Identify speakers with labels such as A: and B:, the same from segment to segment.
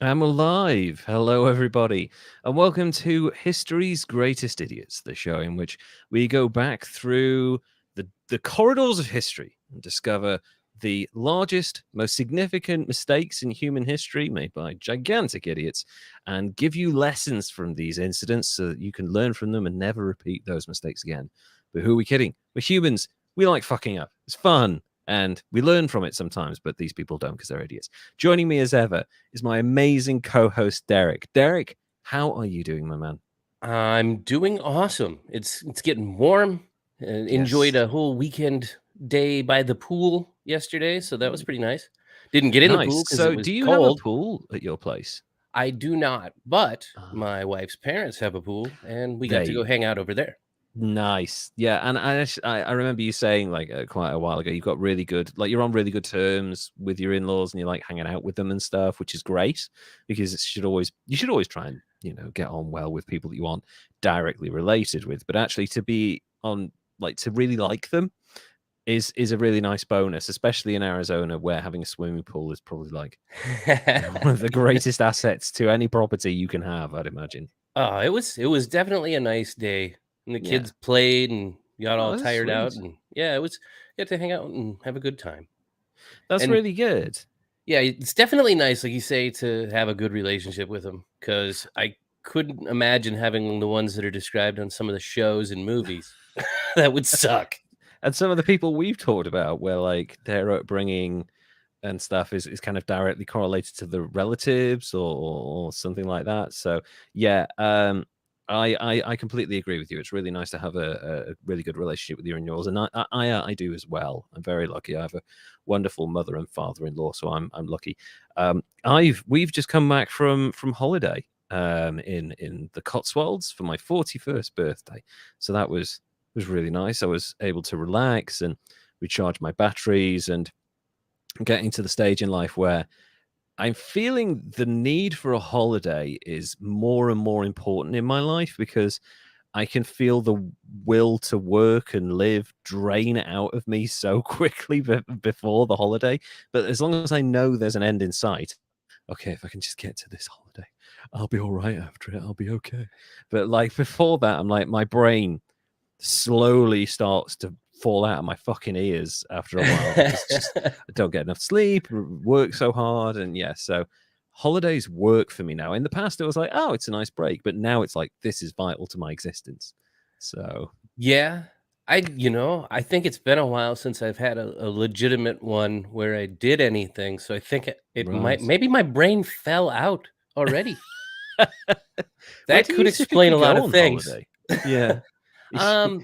A: I'm alive. Hello, everybody, and welcome to History's Greatest Idiots, the show in which we go back through the corridors of history and discover the largest, most significant mistakes in human history made by gigantic idiots and give you lessons from these incidents so that you can learn from them and never repeat those mistakes again. But who are we kidding? We're humans. We like fucking up. It's fun. And we learn from it sometimes, but these people don't because they're idiots. Joining me as ever is my amazing co-host, Derek. Derek, how are you doing, my man?
B: I'm doing awesome. It's getting warm. Enjoyed a whole weekend day by the pool yesterday, so that was pretty nice. Didn't get in the pool
A: Nice.
B: because it
A: So,
B: was
A: do you have a
B: cold.
A: pool at your place?
B: I do not, but
A: Ah,
B: my wife's parents have a pool, and we got to
A: they
B: go hang out over there.
A: nice. Yeah, and I remember you saying like quite a while ago you've got really good, like you're on really good terms with your in-laws and you're like hanging out with them and stuff, which is great because you should always try and get on well with people that you aren't directly related with, but actually to be on like to really like them is a really nice bonus, especially in Arizona where having a swimming pool is probably like one of the greatest assets to any property you can have, I'd imagine.
B: Oh, it was definitely a nice day. And the
A: Yeah.
B: kids played and got all
A: Oh, that's
B: tired out,
A: sweet.
B: and yeah, it was get to hang out and have a good time.
A: That's
B: And
A: really good.
B: yeah, it's definitely nice, like you say, to have a good relationship with them because I couldn't imagine having the ones that are described on some of the shows and movies. That would suck.
A: And some of the people we've talked about where like their upbringing and stuff is kind of directly correlated to the relatives or something like that. So yeah, I completely agree with you. It's really nice to have a really good relationship with your in-laws, and I do as well. I'm very lucky. I have a wonderful mother and father-in-law, so I'm lucky. We've just come back from holiday in the Cotswolds for my 41st birthday, so that was really nice. I was able to relax and recharge my batteries and getting to the stage in life where I'm feeling the need for a holiday is more and more important in my life because I can feel the will to work and live drain out of me so quickly before the holiday. But as long as I know there's an end in sight, okay, if I can just get to this holiday, I'll be all right after it. I'll be okay. But like before that, I'm like, my brain slowly starts to fall out of my fucking ears after a while because just I don't get enough sleep, work so hard, and yeah, so holidays work for me now. In the past, it was like, oh, it's a nice break, but now it's like this is vital to my existence. So
B: Yeah, I think it's been a while since I've had a legitimate one where I did anything. So I think it might
A: right,
B: maybe my brain fell out already.
A: where
B: That
A: do
B: could
A: you
B: explain
A: typically
B: a lot
A: go
B: of
A: on
B: things.
A: holiday? Yeah.
B: Um,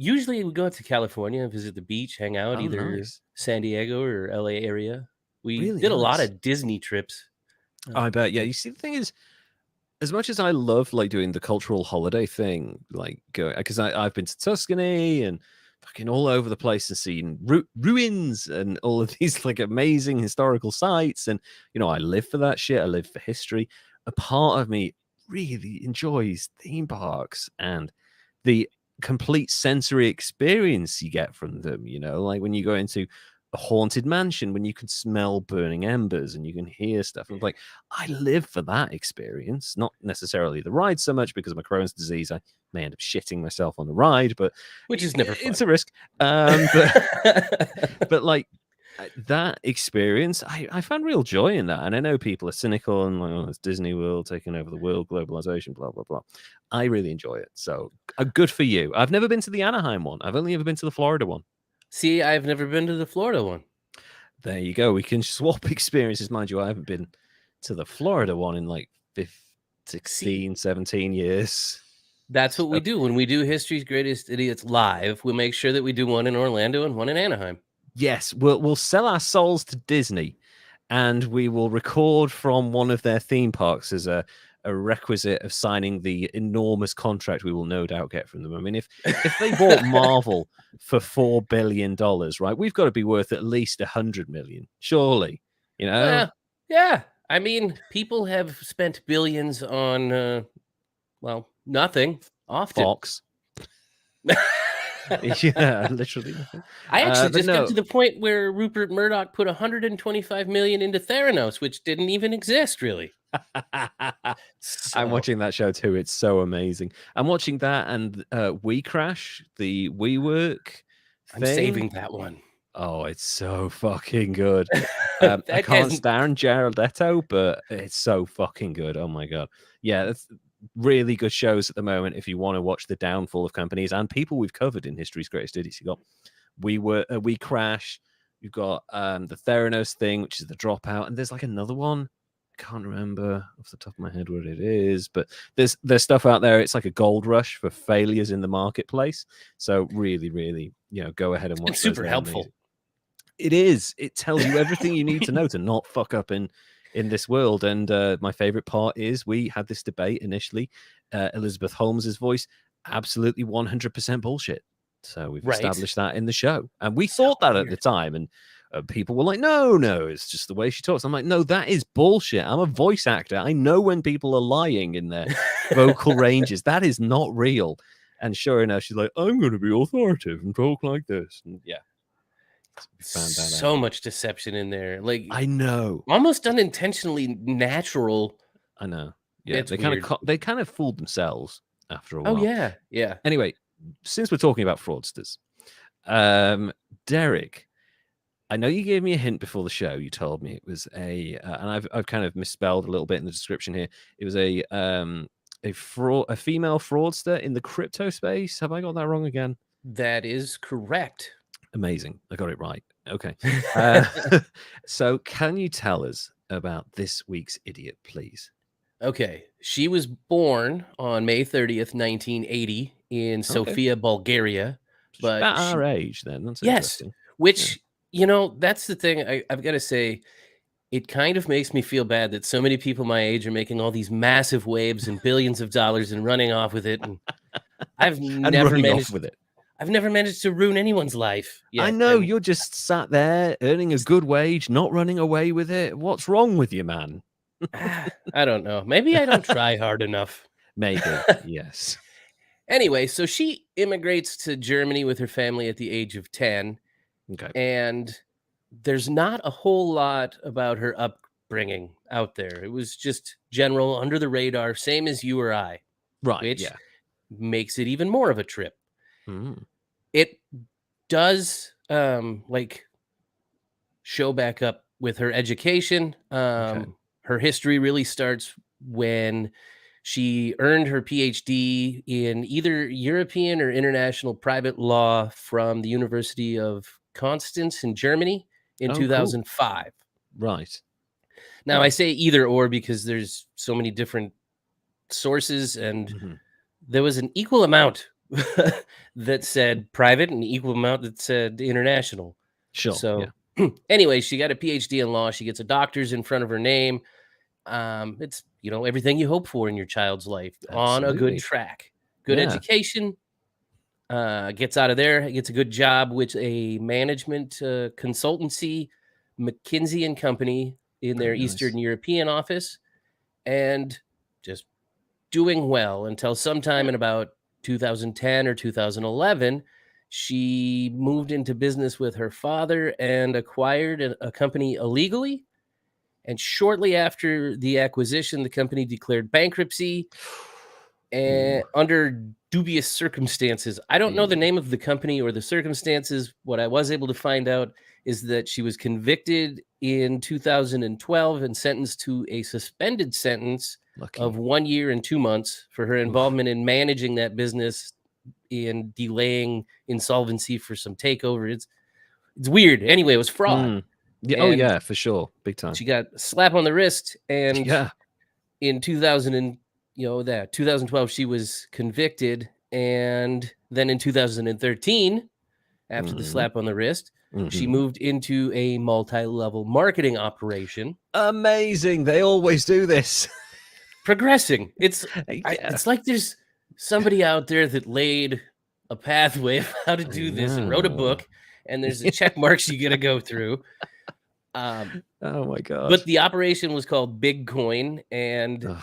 B: Usually we go out to California, visit the beach, hang out,
A: Oh,
B: either
A: nice,
B: San Diego or LA area. We
A: really
B: did a lot
A: nice.
B: of Disney trips.
A: I bet. Yeah,
B: Like
A: you see, the thing is, as much as I love like doing the cultural holiday thing, like going because I've been to Tuscany and fucking all over the place and seen ruins and all of these like amazing historical sites, and I live for that shit. I live for history. A part of me really enjoys theme parks and the complete sensory experience you get from them. Like when you go into a haunted mansion, when you can smell burning embers and you can hear stuff. And like, I live for that experience, not necessarily the ride so much because of my Crohn's disease. I may end up shitting myself on the ride, but
B: which is never
A: it's
B: fun.
A: a risk. But like that experience, I found real joy in that. And I know people are cynical and like, oh, it's Disney World taking over the world, globalization, blah, blah, blah. I really enjoy it. So good for you. I've never been to the Anaheim one. I've only ever been to the Florida one.
B: See, I've never been to the Florida one.
A: There you go. We can swap experiences. Mind you, I haven't been to the Florida one in like 15,
B: See,
A: 16, 17 years.
B: that's what we
A: So,
B: do when we do History's Greatest Idiots live. We make sure that we do one in Orlando and one in Anaheim.
A: yes, we'll sell our souls to Disney and we will record from one of their theme parks as a requisite of signing the enormous contract we will no doubt get from them. I mean, if they bought Marvel for $4 billion, right, we've got to be worth at least 100 million, surely.
B: Well, yeah. I mean, people have spent billions on, well, nothing often.
A: Fox. Yeah, literally nothing.
B: I actually
A: But
B: just got
A: no,
B: to the point where Rupert Murdoch put 125 million into Theranos, which didn't even exist, really.
A: I'm
B: So
A: watching that show too. It's so amazing. I'm watching that and We Crash, the WeWork
B: I'm
A: thing.
B: saving that one.
A: Oh, it's so fucking good. I
B: That
A: can't
B: guy's
A: stand Jared Leto, but it's so fucking good. Oh my god. Yeah, that's really good shows at the moment if you want to watch the downfall of companies and people we've covered in History's Greatest Idiots. You got We Crash, you've got the Theranos thing, which is the Dropout, and there's like another one. I can't remember off the top of my head what it is, but there's stuff out there. It's like a gold rush for failures in the marketplace. So really, really, go ahead and watch
B: it's
A: those.
B: super
A: They're
B: helpful.
A: amazing. It is. It tells you everything you need to know to not fuck up in this world. And my favorite part is we had this debate initially. Elizabeth Holmes's voice, absolutely 100% bullshit. So we've
B: Right.
A: established that in the show, and we
B: So
A: thought that at
B: weird.
A: the time, and people were like, no, it's just the way she talks. I'm like, no, that is bullshit. I'm a voice actor. I know when people are lying in their vocal ranges. That is not real. And sure enough, she's like, I'm going to be authoritative and talk like this. And yeah. We found that
B: So
A: out.
B: much deception in there. Like,
A: I know.
B: almost unintentionally natural.
A: I know. Yeah,
B: It's
A: they
B: weird.
A: kind of fooled themselves after a
B: Oh,
A: while.
B: yeah.
A: Anyway, since we're talking about fraudsters, Derek, I know you gave me a hint before the show. You told me it was and I've kind of misspelled a little bit in the description here. It was a female fraudster in the crypto space. Have I got that wrong again?
B: That is correct.
A: Amazing. I got it right. Okay. So can you tell us about this week's idiot, please?
B: Okay. She was born on May 30th, 1980 in Sofia, Bulgaria. But
A: about our age then. That's
B: yes,
A: interesting.
B: which, that's the thing I've got to say. It kind of makes me feel bad that so many people my age are making all these massive waves and billions of dollars and running off with it. And I've never managed
A: with it.
B: I've never managed to ruin anyone's life yet.
A: I know, you're just sat there earning a good wage, not running away with it. What's wrong with you, man?
B: I don't know. Maybe I don't try hard enough.
A: Maybe, yes.
B: Anyway, so she immigrates to Germany with her family at the age of 10.
A: Okay.
B: And there's not a whole lot about her upbringing out there. It was just general, under the radar, same as you or I.
A: Right,
B: which
A: yeah.
B: makes it even more of a trip.
A: Mm.
B: It does show back up with her education. Her history really starts when she earned her PhD in either European or international private law from the University of Constance in Germany in 2005.
A: Cool. Right.
B: Now, I say either or because there's so many different sources, and there was an equal amount that said private and equal amount that said international.
A: Sure.
B: So anyway, she got a PhD in law. She gets a doctor's in front of her name. It's, everything you hope for in your child's life. On a good track, good education, gets out of there, gets a good job with a management consultancy, McKinsey and Company, in their Eastern European office, and just doing well until sometime in about 2010 or 2011. She moved into business with her father and acquired a company illegally. And shortly after the acquisition, the company declared bankruptcy and under dubious circumstances. I don't know the name of the company or the circumstances. What I was able to find out is that she was convicted in 2012 and sentenced to a suspended sentence of 1 year and 2 months for her involvement in managing that business and delaying insolvency for some takeover. It's weird. Anyway, it was fraud.
A: Yeah, for sure. Big time.
B: She got a slap on the wrist, and in 2012 she was convicted, and then in 2013, after the slap on the wrist, she moved into a multi-level marketing operation.
A: Amazing. They always do this.
B: Progressing. It's like there's somebody out there that laid a pathway of how to do this and wrote a book, and there's the check marks you got to go through.
A: Oh my god.
B: But the operation was called Bitcoin, and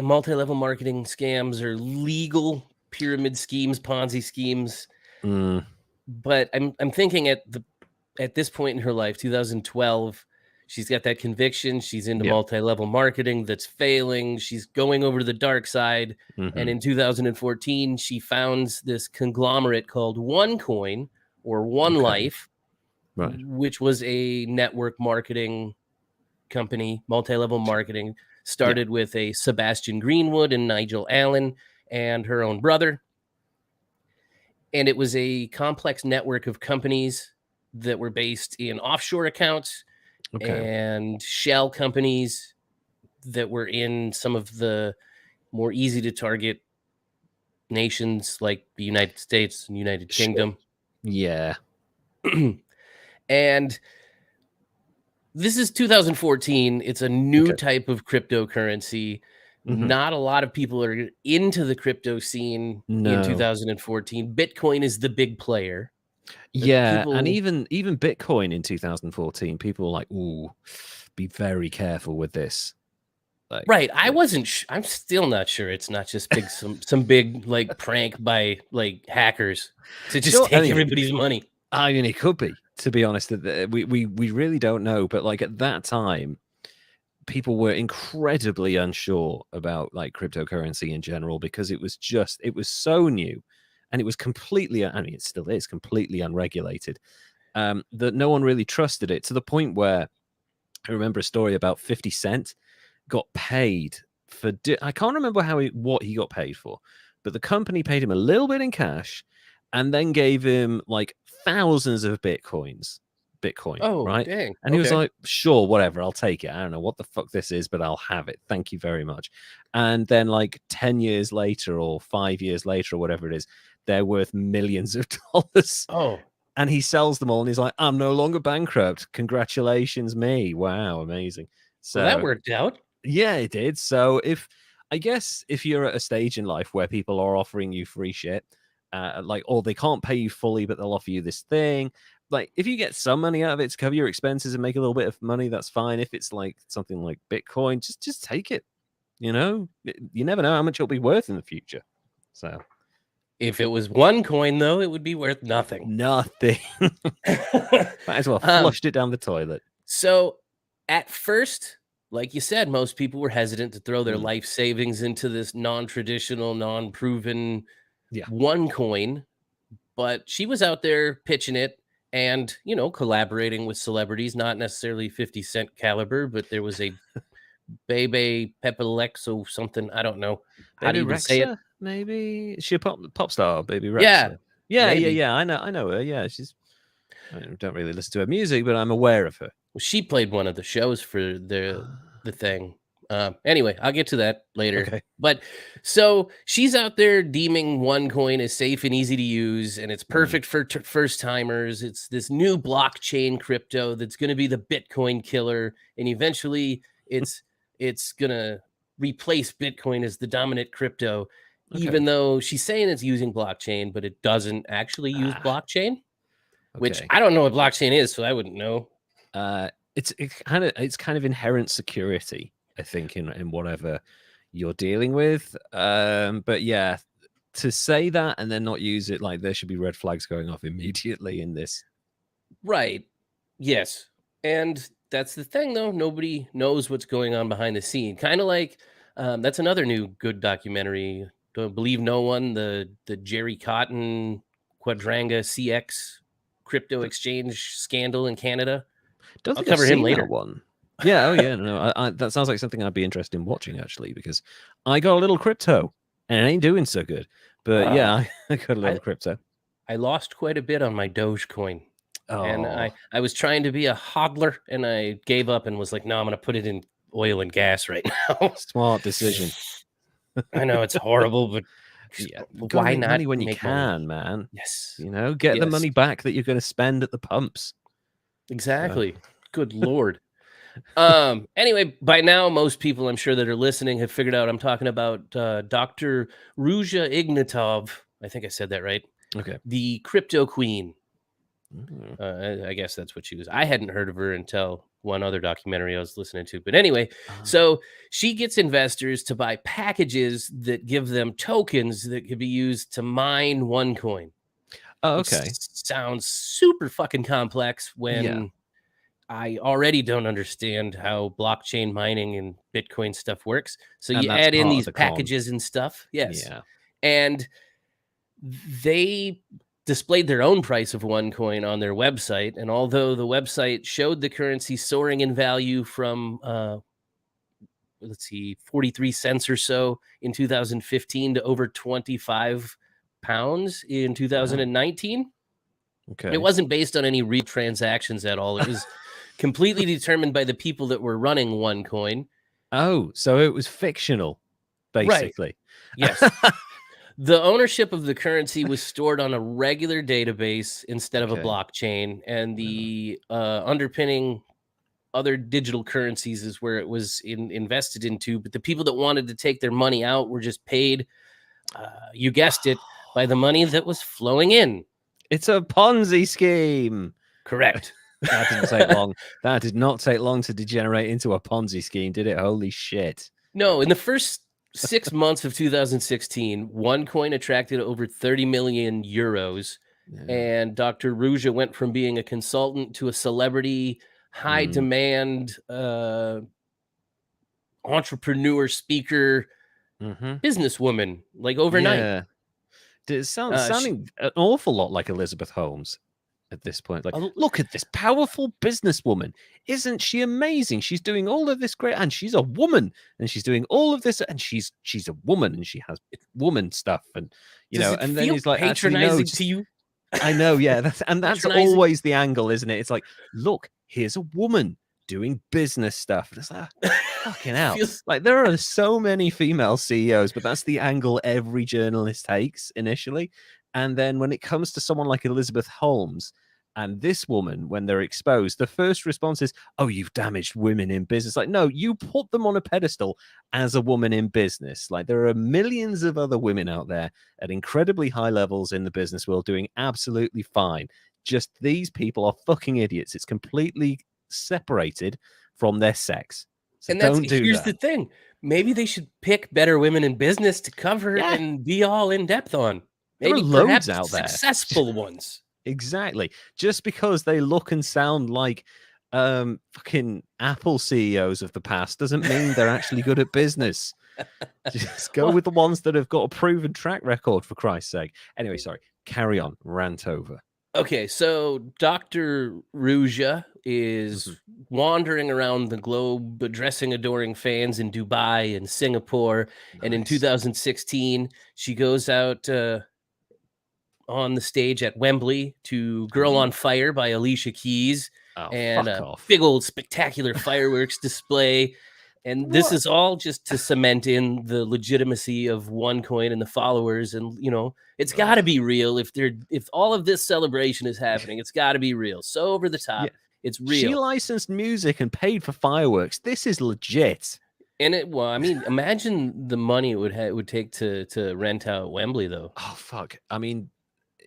B: multi-level marketing scams are legal pyramid schemes, Ponzi schemes. But I'm thinking at this point in her life, 2012, She's got that conviction. She's into multi-level marketing that's failing. She's going over to the dark side. And in 2014, she founds this conglomerate called OneCoin or One Life, which was a network marketing company, multi-level marketing, started with a Sebastian Greenwood and Nigel Allen and her own brother. And it was a complex network of companies that were based in offshore accounts and shell companies that were in some of the more easy to target nations like the United States and United Kingdom.
A: Yeah.
B: And this is 2014. It's a new type of cryptocurrency. Not a lot of people are into the crypto scene in 2014. Bitcoin is the big player.
A: Yeah, and even Bitcoin in 2014, people were like, "Ooh, be very careful with this."
B: Like, right. I wasn't. I'm still not sure. It's not just big some big like prank by like hackers to just take everybody's money.
A: I mean, it could be. To be honest, we really don't know. But like at that time, people were incredibly unsure about like cryptocurrency in general because it was so new. And it was completely, I mean, it still is completely unregulated, that no one really trusted it, to the point where I remember a story about 50 Cent got paid for, I can't remember what he got paid for, but the company paid him a little bit in cash and then gave him like thousands of Bitcoin, right?
B: Dang.
A: And he was like, sure, whatever, I'll take it. I don't know what the fuck this is, but I'll have it. Thank you very much. And then like 10 years later or 5 years later or whatever it is, they're worth millions of dollars. And he sells them all and he's like, I'm no longer bankrupt. Congratulations, me. Wow, amazing. So
B: that worked out.
A: Yeah, it did. So I guess if you're at a stage in life where people are offering you free shit, like, or they can't pay you fully, but they'll offer you this thing. Like, if you get some money out of it to cover your expenses and make a little bit of money, that's fine. If it's like something like Bitcoin, just take it. You know, you never know how much it'll be worth in the future. So
B: if it was OneCoin, though, it would be worth nothing.
A: Nothing. Might as well flushed it down the toilet.
B: So at first, like you said, most people were hesitant to throw their life savings into this non-traditional, non-proven OneCoin. But she was out there pitching it and, you know, collaborating with celebrities, not necessarily 50 Cent caliber, but there was a Bebe Pepalexo something. I don't know how to even say it.
A: Maybe is she a pop star, Baby Rexha? Yeah. I know her. Yeah, I don't really listen to her music, but I'm aware of her.
B: Well, she played one of the shows for the thing. Anyway, I'll get to that later.
A: Okay.
B: But so she's out there deeming OneCoin as safe and easy to use, and it's perfect for first timers. It's this new blockchain crypto that's going to be the Bitcoin killer, and eventually it's going to replace Bitcoin as the dominant crypto. Even though she's saying it's using blockchain, but it doesn't actually use blockchain, which I don't know what blockchain is, so I wouldn't know.
A: It's kind of inherent security, I think, in whatever you're dealing with. But yeah, to say that and then not use it, like there should be red flags going off immediately in this.
B: Right. Yes. And that's the thing, though. Nobody knows what's going on behind the scene. Kind of like that's another new good documentary. Don't Believe No One, the Jerry Cotton Quadranga CX crypto exchange scandal in Canada.
A: I'll cover him later. One. Yeah. Oh yeah. No, that sounds like something I'd be interested in watching, actually, because I got a little crypto and it ain't doing so good. But yeah, I got a little crypto.
B: I lost quite a bit on my Dogecoin. And I was trying to be a hodler and I gave up and was like, no, I'm going to put it in oil and gas right now.
A: Smart decision.
B: I know it's horrible, but
A: yeah,
B: why not
A: money when you can, man?
B: Yes.
A: You know, get the money back that you're going to spend at the pumps.
B: Exactly. Good Lord. Anyway, by now, most people I'm sure that are listening have figured out I'm talking about Dr. Ruja Ignatova. I think I said that right.
A: Okay.
B: The crypto queen. I guess that's what she was. I hadn't heard of her until one other documentary I was listening to. But anyway, so she gets investors to buy packages that give them tokens that could be used to mine OneCoin.
A: Oh, okay.
B: Sounds super fucking complex when I already don't understand how blockchain mining and Bitcoin stuff works. So
A: And
B: you
A: that's
B: add in
A: part of
B: these
A: the con.
B: packages and stuff. Yes.
A: Yeah.
B: And they displayed their own price of OneCoin on their website. And although the website showed the currency soaring in value from, let's see, 43 cents or so in 2015 to over 25 pounds in 2019.
A: Okay.
B: It wasn't based on any real transactions at all. It was completely determined by the people that were running OneCoin.
A: Oh, so it was fictional, basically.
B: Right. Yes. The ownership of the currency was stored on a regular database instead of a blockchain, and the underpinning other digital currencies is where it was invested into. But the people that wanted to take their money out were just paid, you guessed it, by the money that was flowing in.
A: It's a Ponzi scheme.
B: Correct.
A: That didn't take long. That did not take long to degenerate into a Ponzi scheme, did it? Holy shit.
B: No, in the first 6 months of 2016, OneCoin attracted over 30 million euros. Yeah. And Dr. Ruja went from being a consultant to a celebrity, high demand entrepreneur, speaker, businesswoman, like overnight.
A: Yeah. It's sounding an awful lot like Elizabeth Holmes at this point. Like, look at this powerful businesswoman. Isn't she amazing? She's doing all of this great, and she's a woman, and she's doing all of this, and she's a woman, and she has woman stuff, and and then he's like,
B: patronizing to you.
A: I know, yeah, that's always the angle, isn't it? It's like, look, here's a woman doing business stuff. And it's like, fucking hell. Like, there are so many female CEOs, but that's the angle every journalist takes initially. And then when it comes to someone like Elizabeth Holmes and this woman, when they're exposed, the first response is, oh, you've damaged women in business. Like, no, you put them on a pedestal as a woman in business. Like, there are millions of other women out there at incredibly high levels in the business world doing absolutely fine. Just these people are fucking idiots. It's completely separated from their sex. So
B: and
A: here's
B: the thing. Maybe they should pick better women in business to cover and be all in depth on. Maybe
A: there are loads out there.
B: Successful ones.
A: Exactly. Just because they look and sound like fucking Apple CEOs of the past doesn't mean they're actually good at business. Just go with the ones that have got a proven track record, for Christ's sake. Anyway, sorry. Carry on. Rant over.
B: Okay, so Dr. Ruja is wandering around the globe, addressing adoring fans in Dubai and Singapore. Nice. And in 2016, she goes out on the stage at Wembley to Girl on Fire by Alicia Keys. And a big old spectacular fireworks display. And this is all just to cement in the legitimacy of OneCoin and the followers. And, it's got to be real. If all of this celebration is happening, it's got to be real. So over the top, it's real.
A: She licensed music and paid for fireworks. This is legit.
B: And imagine the money it would take to rent out Wembley, though.
A: Oh, fuck. I mean,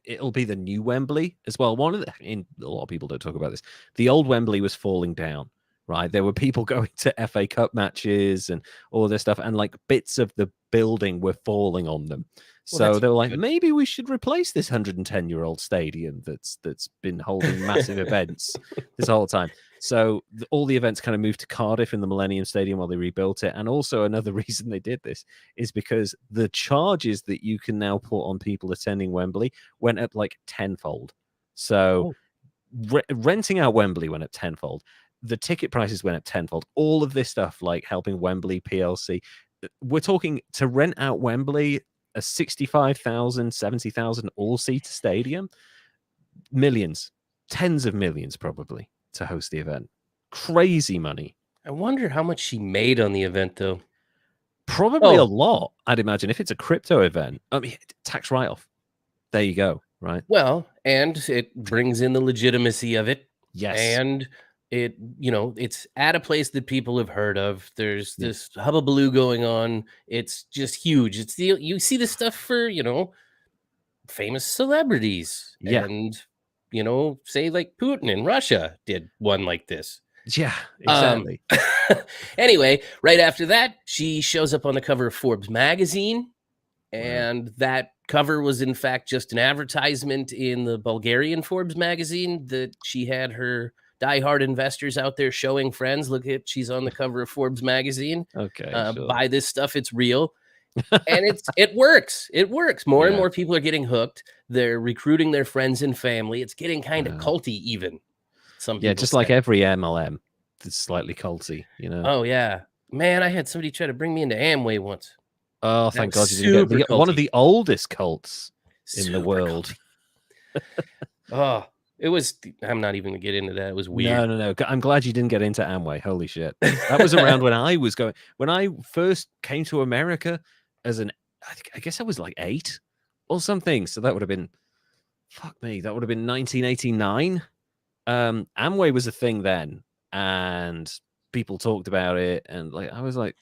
A: it'll be the new Wembley as well. A lot of people don't talk about this. The old Wembley was falling down. Right, there were people going to FA Cup matches and all this stuff, and like bits of the building were falling on them. So they were like, maybe we should replace this 110-year-old stadium that's been holding massive events this whole time. So all the events kind of moved to Cardiff in the Millennium Stadium while they rebuilt it. And also another reason they did this is because the charges that you can now put on people attending Wembley went up like tenfold. So renting out Wembley went up tenfold. The ticket prices went up tenfold. All of this stuff, like helping Wembley PLC, we're talking to rent out Wembley, a 65,000, 70,000 all-seater stadium, millions, tens of millions probably to host the event. Crazy money.
B: I wonder how much she made on the event, though.
A: Probably a lot, I'd imagine. If it's a crypto event, I mean, tax write-off. There you go, right?
B: Well, and it brings in the legitimacy of it.
A: Yes.
B: And it's at a place that people have heard of. There's this hubbubaloo going on. It's just huge. You see this stuff for, famous celebrities.
A: Yeah.
B: And, say like Putin in Russia did one like this.
A: Yeah, exactly.
B: Anyway, right after that, she shows up on the cover of Forbes magazine. And that cover was, in fact, just an advertisement in the Bulgarian Forbes magazine that she had her diehard investors out there showing friends, look at, she's on the cover of Forbes magazine.
A: Okay, sure.
B: Buy this stuff, it's real. And it works. It works. More and more people are getting hooked. They're recruiting their friends and family. It's getting kind of culty even. Some people
A: just
B: say.
A: like every MLM, it's slightly culty, you know.
B: Oh yeah, man! I had somebody try to bring me into Amway once.
A: Oh, thank God you didn't get one of the oldest cults in the world.
B: Oh, it was. I'm not even gonna get into that. It was weird.
A: No. I'm glad you didn't get into Amway. Holy shit! That was around when I first came to America as I guess I was like 8 or something. So that would have been, fuck me, that would have been 1989. Amway was a thing then, and people talked about it, and like I was like,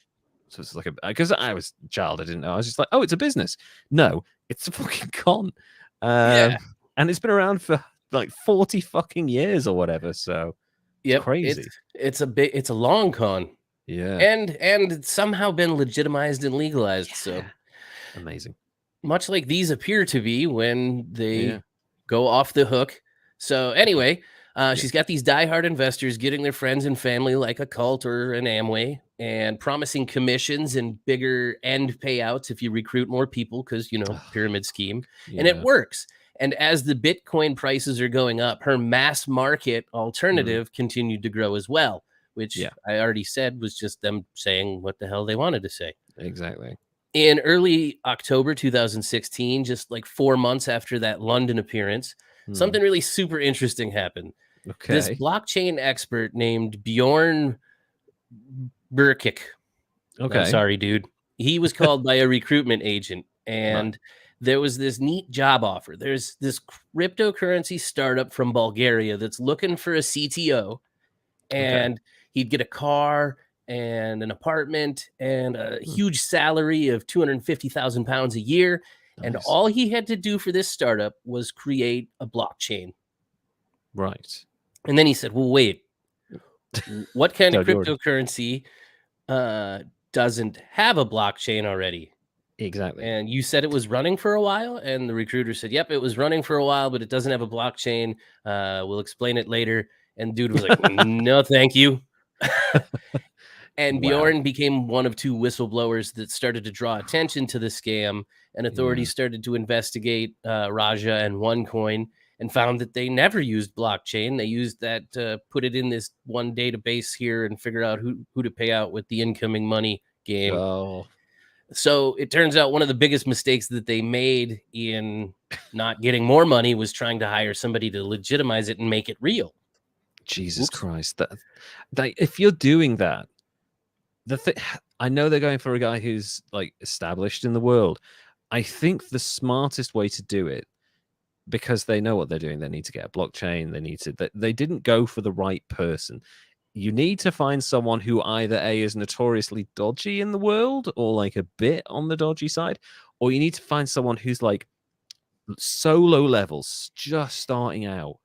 A: so it's like because I was a child, I didn't know. I was just like, oh, it's a business. No, it's a fucking con. And it's been around for like 40 fucking years or whatever. So it's crazy.
B: It's a long con.
A: Yeah.
B: And it's somehow been legitimized and legalized. Yeah. So
A: amazing.
B: Much like these appear to be when they go off the hook. So anyway, she's got these diehard investors getting their friends and family like a cult or an Amway and promising commissions and bigger end payouts if you recruit more people because, you know, pyramid scheme. And it works. And as the Bitcoin prices are going up, her mass market alternative continued to grow as well, which I already said was just them saying what the hell they wanted to say.
A: Exactly.
B: In early October 2016, just like 4 months after that London appearance, something really super interesting happened. Okay. This blockchain expert named Bjorn Burkick. Okay. I'm sorry, dude. He was called by a recruitment agent, and there was this neat job offer. There's this cryptocurrency startup from Bulgaria that's looking for a CTO, and he'd get a car and an apartment and a huge salary of 250,000 pounds a year. Nice. And all he had to do for this startup was create a blockchain.
A: Right.
B: And then he said, well, wait, what kind of cryptocurrency doesn't have a blockchain already?
A: Exactly.
B: And you said it was running for a while, and the recruiter said, yep, it was running for a while, but it doesn't have a blockchain. We'll explain it later. And dude was like, no, thank you. And Bjorn became one of 2 whistleblowers that started to draw attention to the scam, and authorities started to investigate Raja and OneCoin and found that they never used blockchain. They used that to put it in this one database here and figure out who to pay out with the incoming money game. Oh. So it turns out one of the biggest mistakes that they made in not getting more money was trying to hire somebody to legitimize it and make it real.
A: Jesus Christ. That if you're doing that, I know they're going for a guy who's like established in the world. I think the smartest way to do it, because they know what they're doing, they need to get a blockchain. They didn't go for the right person. You need to find someone who either is notoriously dodgy in the world or like a bit on the dodgy side, or you need to find someone who's like so low levels, just starting out,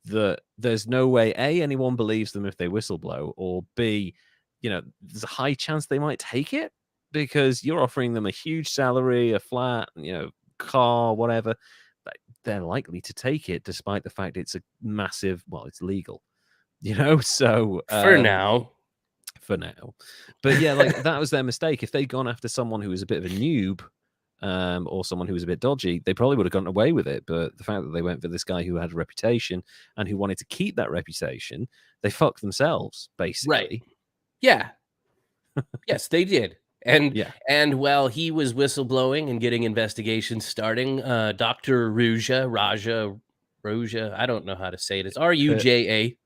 A: that there's no way anyone believes them if they whistleblow, or B, there's a high chance they might take it because you're offering them a huge salary, a flat, car, whatever. They're likely to take it despite the fact it's a massive, it's legal, so
B: for now.
A: But yeah, like that was their mistake. If they'd gone after someone who was a bit of a noob, or someone who was a bit dodgy, they probably would have gotten away with it. But the fact that they went for this guy who had a reputation and who wanted to keep that reputation, they fucked themselves, basically.
B: Right. Yeah. Yes, they did. And while he was whistleblowing and getting investigations starting, Dr. Ruja, I don't know how to say it. It's Ruja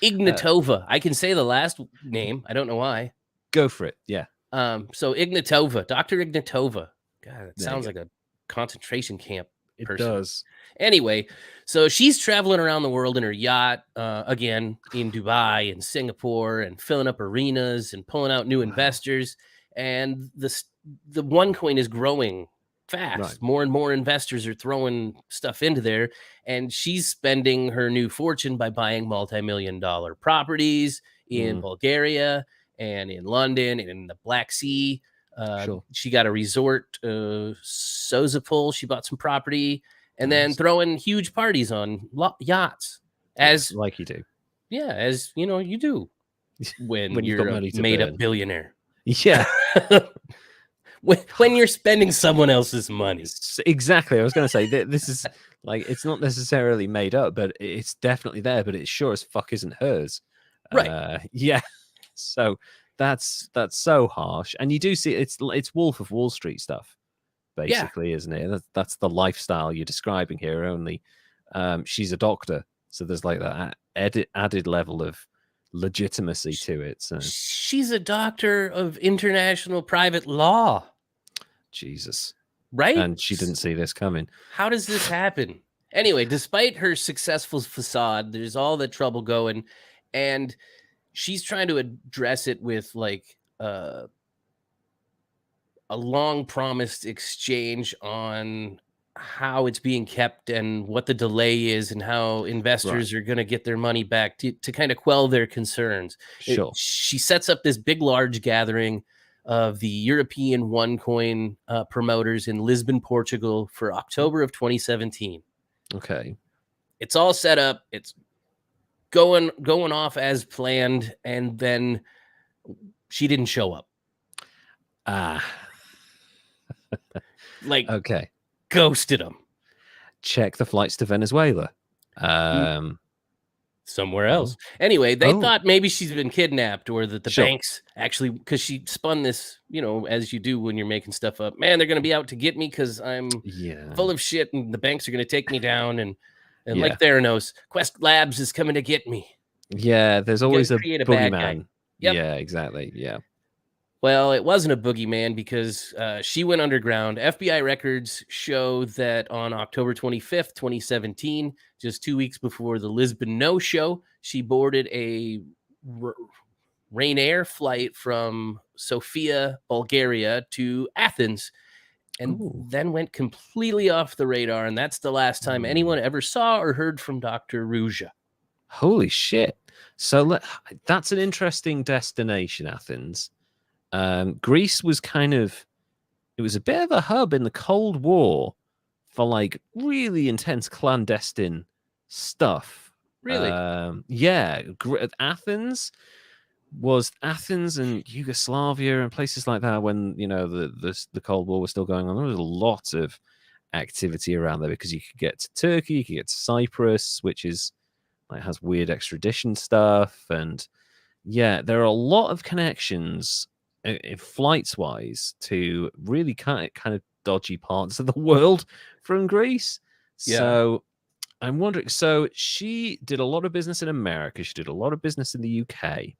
B: Ignatova. I can say the last name. I don't know why.
A: Go for it. Yeah.
B: So Ignatova, Dr. Ignatova. God, it sounds like a concentration camp person. It does. Anyway, so she's traveling around the world in her yacht, again, in Dubai and Singapore, and filling up arenas and pulling out new investors. And the OneCoin is growing fast. Right. More and more investors are throwing stuff into there. And she's spending her new fortune by buying multi-million-dollar properties in Bulgaria and in London and in the Black Sea. She got a resort, Sozopol. She bought some property and then throwing huge parties on yachts. As
A: like you do.
B: Yeah, as you know, you do when
A: you've
B: you're
A: got
B: a
A: money to
B: made-up
A: burn.
B: billionaire.
A: Yeah.
B: When you're spending someone else's money.
A: Exactly. I was going to say this is like, it's not necessarily made up, but it's definitely there, but it sure as fuck isn't hers.
B: Right.
A: Yeah. So that's so harsh. And you do see it's Wolf of Wall Street stuff,
B: Yeah.
A: basically, isn't it? That's the lifestyle you're describing here. Only she's a doctor, so there's like that added level of legitimacy to it. So
B: She's a doctor of international private law.
A: Jesus.
B: Right?
A: And she didn't see this coming.
B: How does this happen? Anyway, despite her successful facade, there's all the trouble going, and she's trying to address it with like a long promised exchange on how it's being kept and what the delay is and how investors are going to get their money back to kind of quell their concerns.
A: Sure.
B: She sets up this big, large gathering of the European OneCoin promoters in Lisbon, Portugal for October of 2017.
A: Okay.
B: It's all set up. It's going off as planned. And then she didn't show up. Like,
A: okay.
B: Ghosted him.
A: Check the flights to Venezuela.
B: Somewhere else. Anyway, they thought maybe she's been kidnapped, or that the banks actually, because she spun this, as you do when you're making stuff up. Man, they're going to be out to get me because I'm full of shit, and the banks are going to take me down. And like Theranos, Quest Labs is coming to get me.
A: Yeah, there's always a boogeyman. Yep. Yeah, exactly. Yeah.
B: Well, it wasn't a boogeyman because she went underground. FBI records show that on October 25th, 2017, just 2 weeks before the Lisbon no-show, she boarded a Ryanair flight from Sofia, Bulgaria to Athens, and then went completely off the radar. And that's the last time anyone ever saw or heard from Dr. Ruja.
A: Holy shit. So that's an interesting destination, Athens. Greece was it was a bit of a hub in the Cold War for like really intense clandestine stuff.
B: Really?
A: Yeah. Athens and Yugoslavia and places like that when, the Cold War was still going on. There was a lot of activity around there because you could get to Turkey, you could get to Cyprus, which is has weird extradition stuff. And yeah, there are a lot of connections flights wise to really kind of dodgy parts of the world from Greece. Yeah. So I'm wondering, so she did a lot of business in America, she did a lot of business in the UK,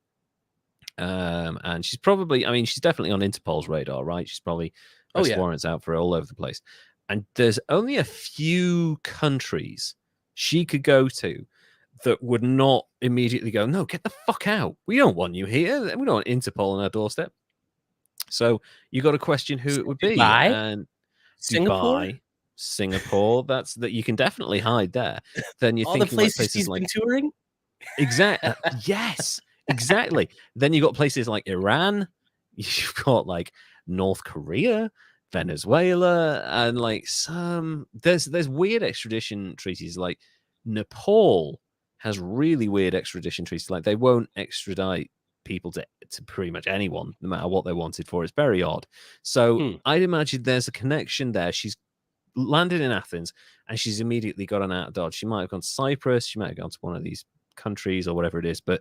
A: and she's probably, she's definitely on Interpol's radar, right? She's probably warrants out for her all over the place, and there's only a few countries she could go to that would not immediately go, no, get the fuck out, we don't want you here, we don't want Interpol on our doorstep. So you got to question who it would be. And Singapore. That's that you can definitely hide there. Then you're thinking
B: the places she's been touring.
A: Exactly. Yes. Exactly. Then you got places like Iran. You've got like North Korea, Venezuela, and like there's weird extradition treaties. Like Nepal has really weird extradition treaties. Like they won't extradite people to pretty much anyone, no matter what they wanted for. It's very odd. So I'd imagine there's a connection there. She's landed in Athens and she's immediately got an out of Dodge. She might have gone to Cyprus, she might have gone to one of these countries or whatever it is, but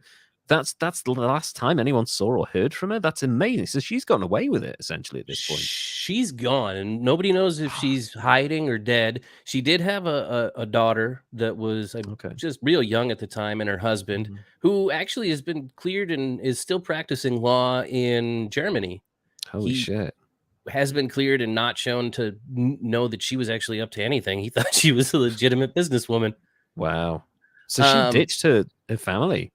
A: that's the last time anyone saw or heard from her. That's amazing. So she's gotten away with it essentially at this point.
B: She's gone and nobody knows if she's hiding or dead. She did have a daughter that was just real young at the time, and her husband, who actually has been cleared and is still practicing law in Germany.
A: Holy shit.
B: Has been cleared and not shown to know that she was actually up to anything. He thought she was a legitimate businesswoman.
A: Wow. So she ditched her family.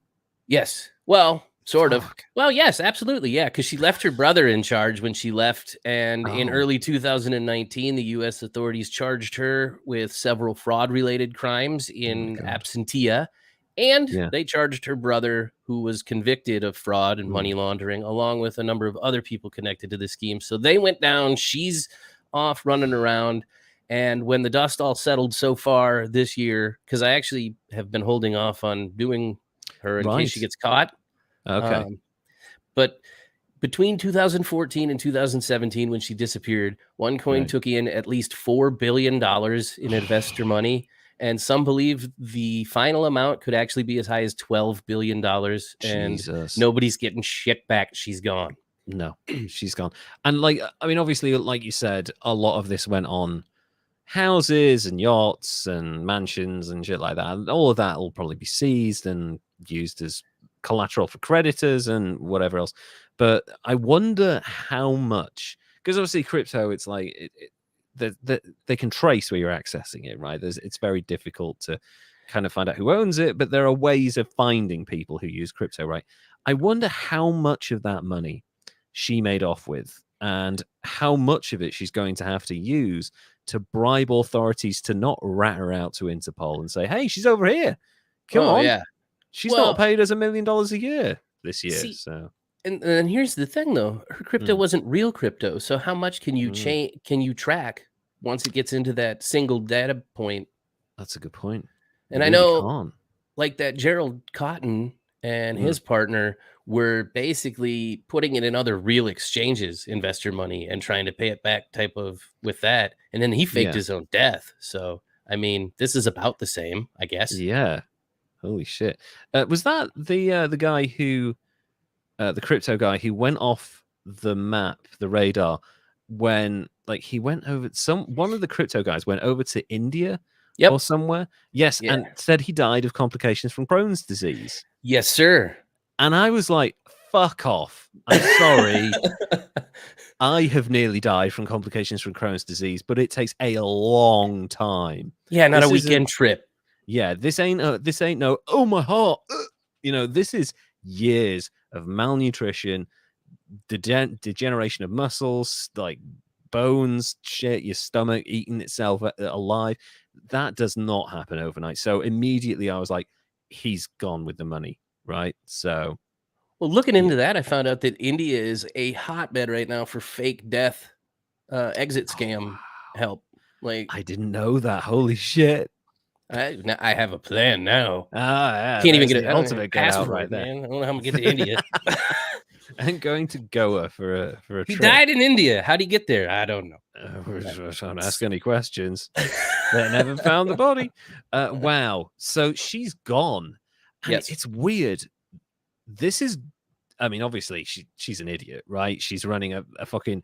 B: Yes. Well, sort of. Well, yes, absolutely. Yeah, because she left her brother in charge when she left. And in early 2019, the U.S. authorities charged her with several fraud-related crimes in absentia. And they charged her brother, who was convicted of fraud and money laundering, along with a number of other people connected to the scheme. So they went down. She's off running around. And when the dust all settled so far this year, because I actually have been holding off on doing her in case she gets caught.
A: Okay.
B: But between 2014 and 2017, when she disappeared, OneCoin took in at least $4 billion in investor money. And some believe the final amount could actually be as high as $12 billion. And nobody's getting shit back. She's gone.
A: No, she's gone. And like, I mean, obviously, like you said, a lot of this went on houses and yachts and mansions and shit like that. And all of that will probably be seized and used as collateral for creditors and whatever else. But I wonder how much, because obviously crypto, it's like they can trace where you're accessing it, right? It's very difficult to kind of find out who owns it, but there are ways of finding people who use crypto, right? I wonder how much of that money she made off with and how much of it she's going to have to use to bribe authorities to not rat her out to Interpol and say, hey, she's over here. Come on.
B: Yeah.
A: She's not paid us $1 million a year this year.
B: And here's the thing, though. Her crypto wasn't real crypto. So how much can you can you track once it gets into that single data point?
A: That's a good point.
B: And I know like that Gerald Cotton and his partner were basically putting it in other real exchanges, investor money, and trying to pay it back with that. And then he faked his own death. So, I mean, this is about the same, I guess.
A: Yeah. Holy shit. Was that the guy who, the crypto guy who went off the map, the radar, when like he went over one of the crypto guys went over to India or somewhere? Yes. Yeah. And said he died of complications from Crohn's disease.
B: Yes, sir.
A: And I was like, fuck off. I'm sorry. I have nearly died from complications from Crohn's disease, but it takes a long time.
B: Yeah, not a weekend trip.
A: Yeah, this ain't no, oh, my heart. You know, this is years of malnutrition, degeneration of muscles, like bones, shit, your stomach eating itself alive. That does not happen overnight. So immediately I was like, he's gone with the money. Right. So,
B: well, looking into that, I found out that India is a hotbed right now for fake death exit scam help. Like,
A: I didn't know that. Holy shit.
B: I have a plan now.
A: Yeah,
B: can't even get
A: an ultimate get out right there.
B: Man. I don't know how I'm gonna get to India.
A: I'm going to Goa for a
B: He
A: trip.
B: died in India. How'd he get there? I don't know.
A: Don't ask any questions. They never found the body. Wow. So she's gone. And it's weird. This is, I mean, obviously she's an idiot, right? She's running a fucking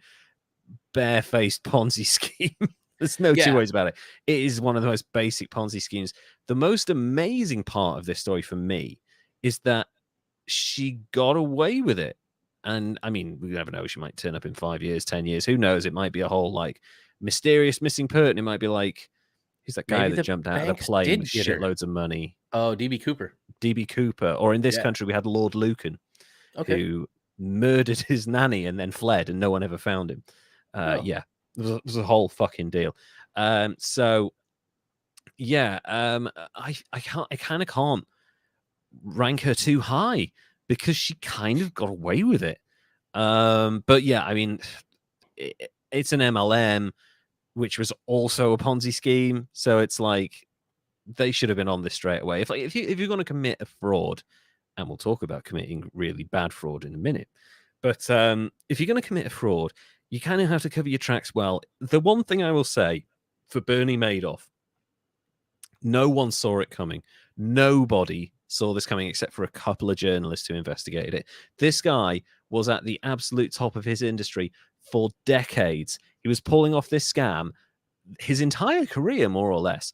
A: barefaced Ponzi scheme. There's no two ways about it. It is one of the most basic Ponzi schemes. The most amazing part of this story for me is that she got away with it. And I mean, we never know. She might turn up in 5 years, 10 years. Who knows? It might be a whole like mysterious missing person. It might be like, who's that guy that jumped out of the plane with shitloads of money?
B: Oh, DB Cooper.
A: DB Cooper. Or in this country, we had Lord Lucan, who murdered his nanny and then fled, and no one ever found him. Yeah, it was a whole fucking deal. I kind of can't rank her too high because she kind of got away with it. But yeah, I mean, it's an MLM, which was also a Ponzi scheme. So it's like they should have been on this straight away. If you're going to commit a fraud, and we'll talk about committing really bad fraud in a minute, but if you're going to commit a fraud, you kind of have to cover your tracks well. The one thing I will say for Bernie Madoff, no one saw it coming. Nobody saw this coming except for a couple of journalists who investigated it. This guy was at the absolute top of his industry for decades. He was pulling off this scam his entire career, more or less.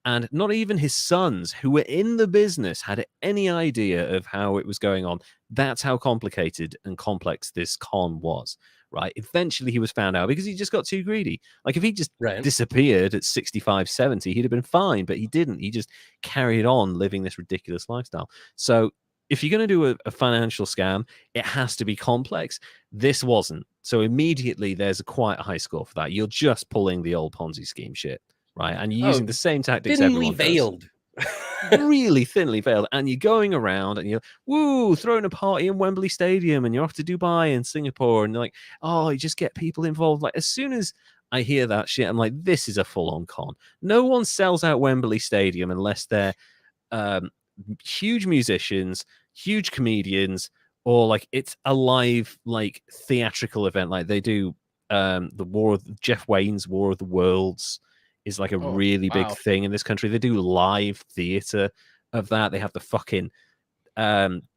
A: And not even his sons, who were in the business, had any idea of how it was going on. That's how complicated and complex this con was, right? Eventually, he was found out because he just got too greedy. Like, if he just disappeared at 65, 70, he'd have been fine, but he didn't. He just carried on living this ridiculous lifestyle. So if you're going to do a financial scam, it has to be complex. This wasn't. So immediately, there's quite a high score for that. You're just pulling the old Ponzi scheme shit. Right, and you're using the same tactics.
B: Thinly veiled,
A: really thinly veiled, and you're going around and you're throwing a party in Wembley Stadium, and you're off to Dubai and Singapore, and you're like, oh, you just get people involved. Like as soon as I hear that shit. I'm like, this is a full-on con. No one sells out Wembley Stadium unless they're huge musicians, huge comedians, or like it's a live like theatrical event. Like they do Jeff Wayne's War of the Worlds is like a really big thing in this country. They do live theater of that. They have the fucking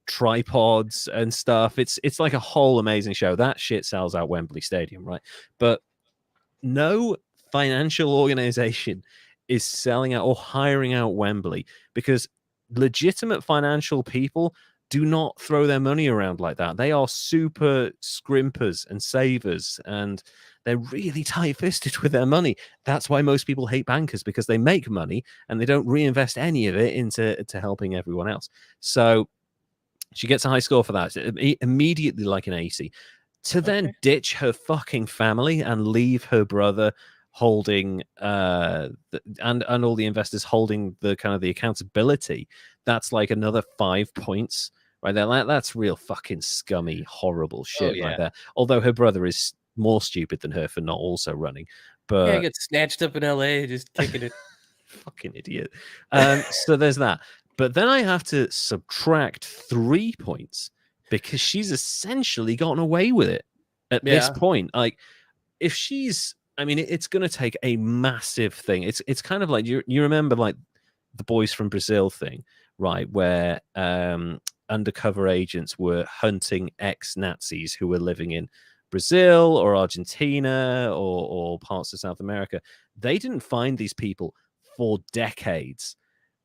A: tripods and stuff. It's like a whole amazing show. That shit sells out Wembley Stadium, right? But no financial organization is selling out or hiring out Wembley because legitimate financial people do not throw their money around like that. They are super scrimpers and savers, and they're really tight-fisted with their money. That's why most people hate bankers, because they make money and they don't reinvest any of it into helping everyone else. So she gets a high score for that. Immediately like an 80. To then ditch her fucking family and leave her brother holding and all the investors holding the kind of the accountability, that's like another 5 points right there. That's real fucking scummy, horrible shit right there. Although her brother is more stupid than her for not also running. But
B: yeah, he gets snatched up in LA just kicking it.
A: Fucking idiot. So there's that. But then I have to subtract 3 points because she's essentially gotten away with it at this point. Like, if she's, I mean, it's going to take a massive thing. It's kind of like, you remember like the Boys from Brazil thing, right? Where undercover agents were hunting ex-Nazis who were living in Brazil or Argentina or parts of South America. They didn't find these people for decades.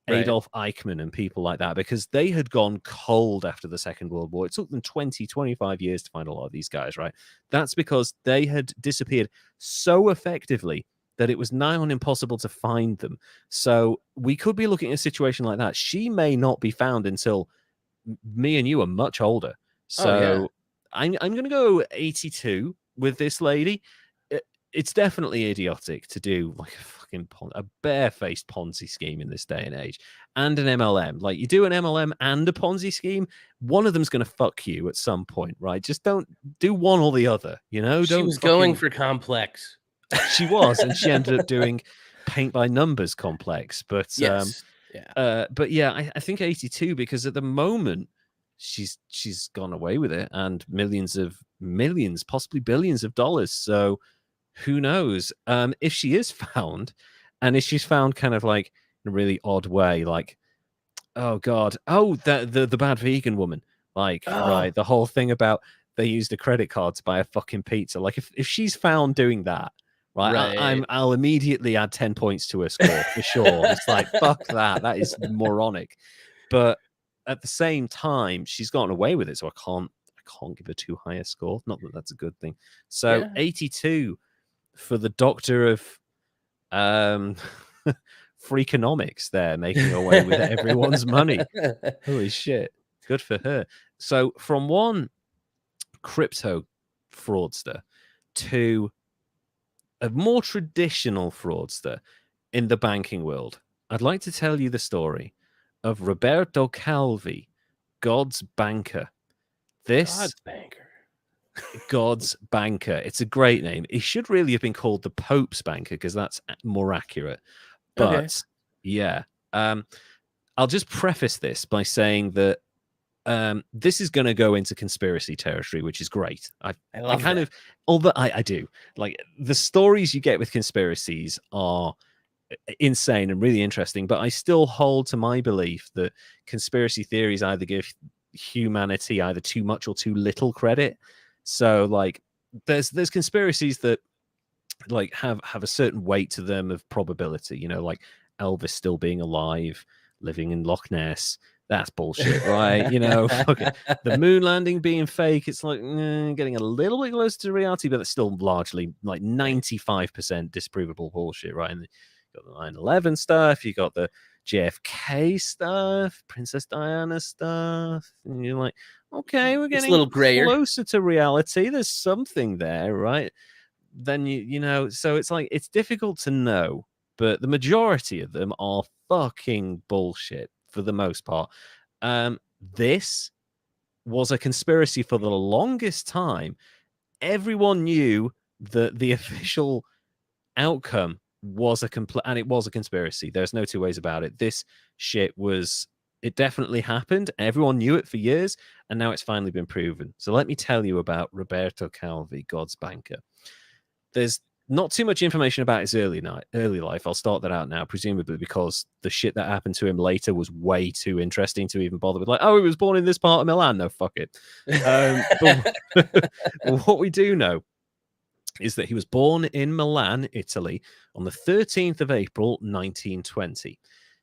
A: Adolf Eichmann and people like that, because they had gone cold after the Second World War. It took them 20, 25 years to find a lot of these guys, right? That's because they had disappeared so effectively that it was nigh on impossible to find them. So we could be looking at a situation like that. She may not be found until me and you are much older. So I'm going to go 82 with this lady. It's definitely idiotic to do like a barefaced Ponzi scheme in this day and age, and an MLM. Like, you do an MLM and a Ponzi scheme, one of them's going to fuck you at some point, right? Just don't do one or the other, you know?
B: She was going for complex.
A: She was, and she ended up doing paint by numbers complex. But but yeah, I think 82, because at the moment she's gone away with it, and millions, possibly billions of dollars. So who knows? If she is found, and if she's found kind of like in a really odd way, like, oh god, the bad vegan woman, like, right, the whole thing about they used a credit card to buy a fucking pizza. Like, if she's found doing that, right, I'll immediately add 10 points to her score for sure. It's like, fuck that. That is moronic. But at the same time, she's gotten away with it, so I can't give her too high a score. Not that that's a good thing. So 82 for the doctor of freakonomics there, making away with everyone's money. Holy shit. Good for her. So from one crypto fraudster to a more traditional fraudster in the banking world, I'd like to tell you the story of Roberto Calvi, God's banker.
B: God's banker.
A: God's banker. It's a great name. He should really have been called the Pope's banker, because that's more accurate. But I'll just preface this by saying that this is going to go into conspiracy territory, which is great. I kind of, although I do like the stories you get with conspiracies are insane and really interesting, but I still hold to my belief that conspiracy theories either give humanity either too much or too little credit. So like there's conspiracies that like have a certain weight to them of probability, you know, like Elvis still being alive, living in Loch Ness. That's bullshit, right? You know, the moon landing being fake, it's like getting a little bit closer to reality, but it's still largely like 95% disprovable bullshit, right? And you got the 9/11 stuff, you got the JFK stuff, Princess Diana stuff, and you're like, okay, we're getting
B: a little grayer,
A: closer to reality. There's something there, right? Then you know, so it's like it's difficult to know, but the majority of them are fucking bullshit for the most part. This was a conspiracy for the longest time. Everyone knew that the official outcome was and it was a conspiracy. There's no two ways about it. This shit it definitely happened. Everyone knew it for years, and now it's finally been proven. So let me tell you about Roberto Calvi, God's banker. There's not too much information about his early life. I'll start that out now, presumably because the shit that happened to him later was way too interesting to even bother with. Like, oh, he was born in this part of Milan. No, fuck it. But what we do know is that he was born in Milan, Italy, on the 13th of April, 1920.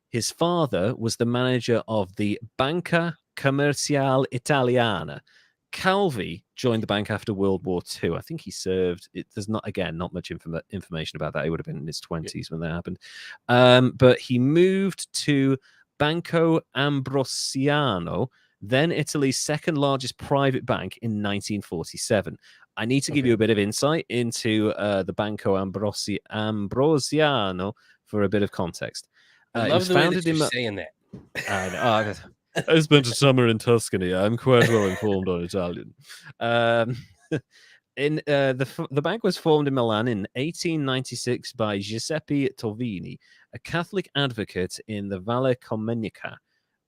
A: His father was the manager of the Banca Commerciale Italiana. Calvi joined the bank after World War II. I think he served. There's not much information about that. He would have been in his 20s when that happened. But he moved to Banco Ambrosiano, then Italy's second largest private bank, in 1947. I need to give you a bit of insight into the Banco Ambrosiano for a bit of context.
B: I love the way that you're saying that.
A: I know. I spent a summer in Tuscany. I'm quite well informed on Italian. The bank was formed in Milan in 1896 by Giuseppe Tovini, a Catholic advocate in the Valle Camonica,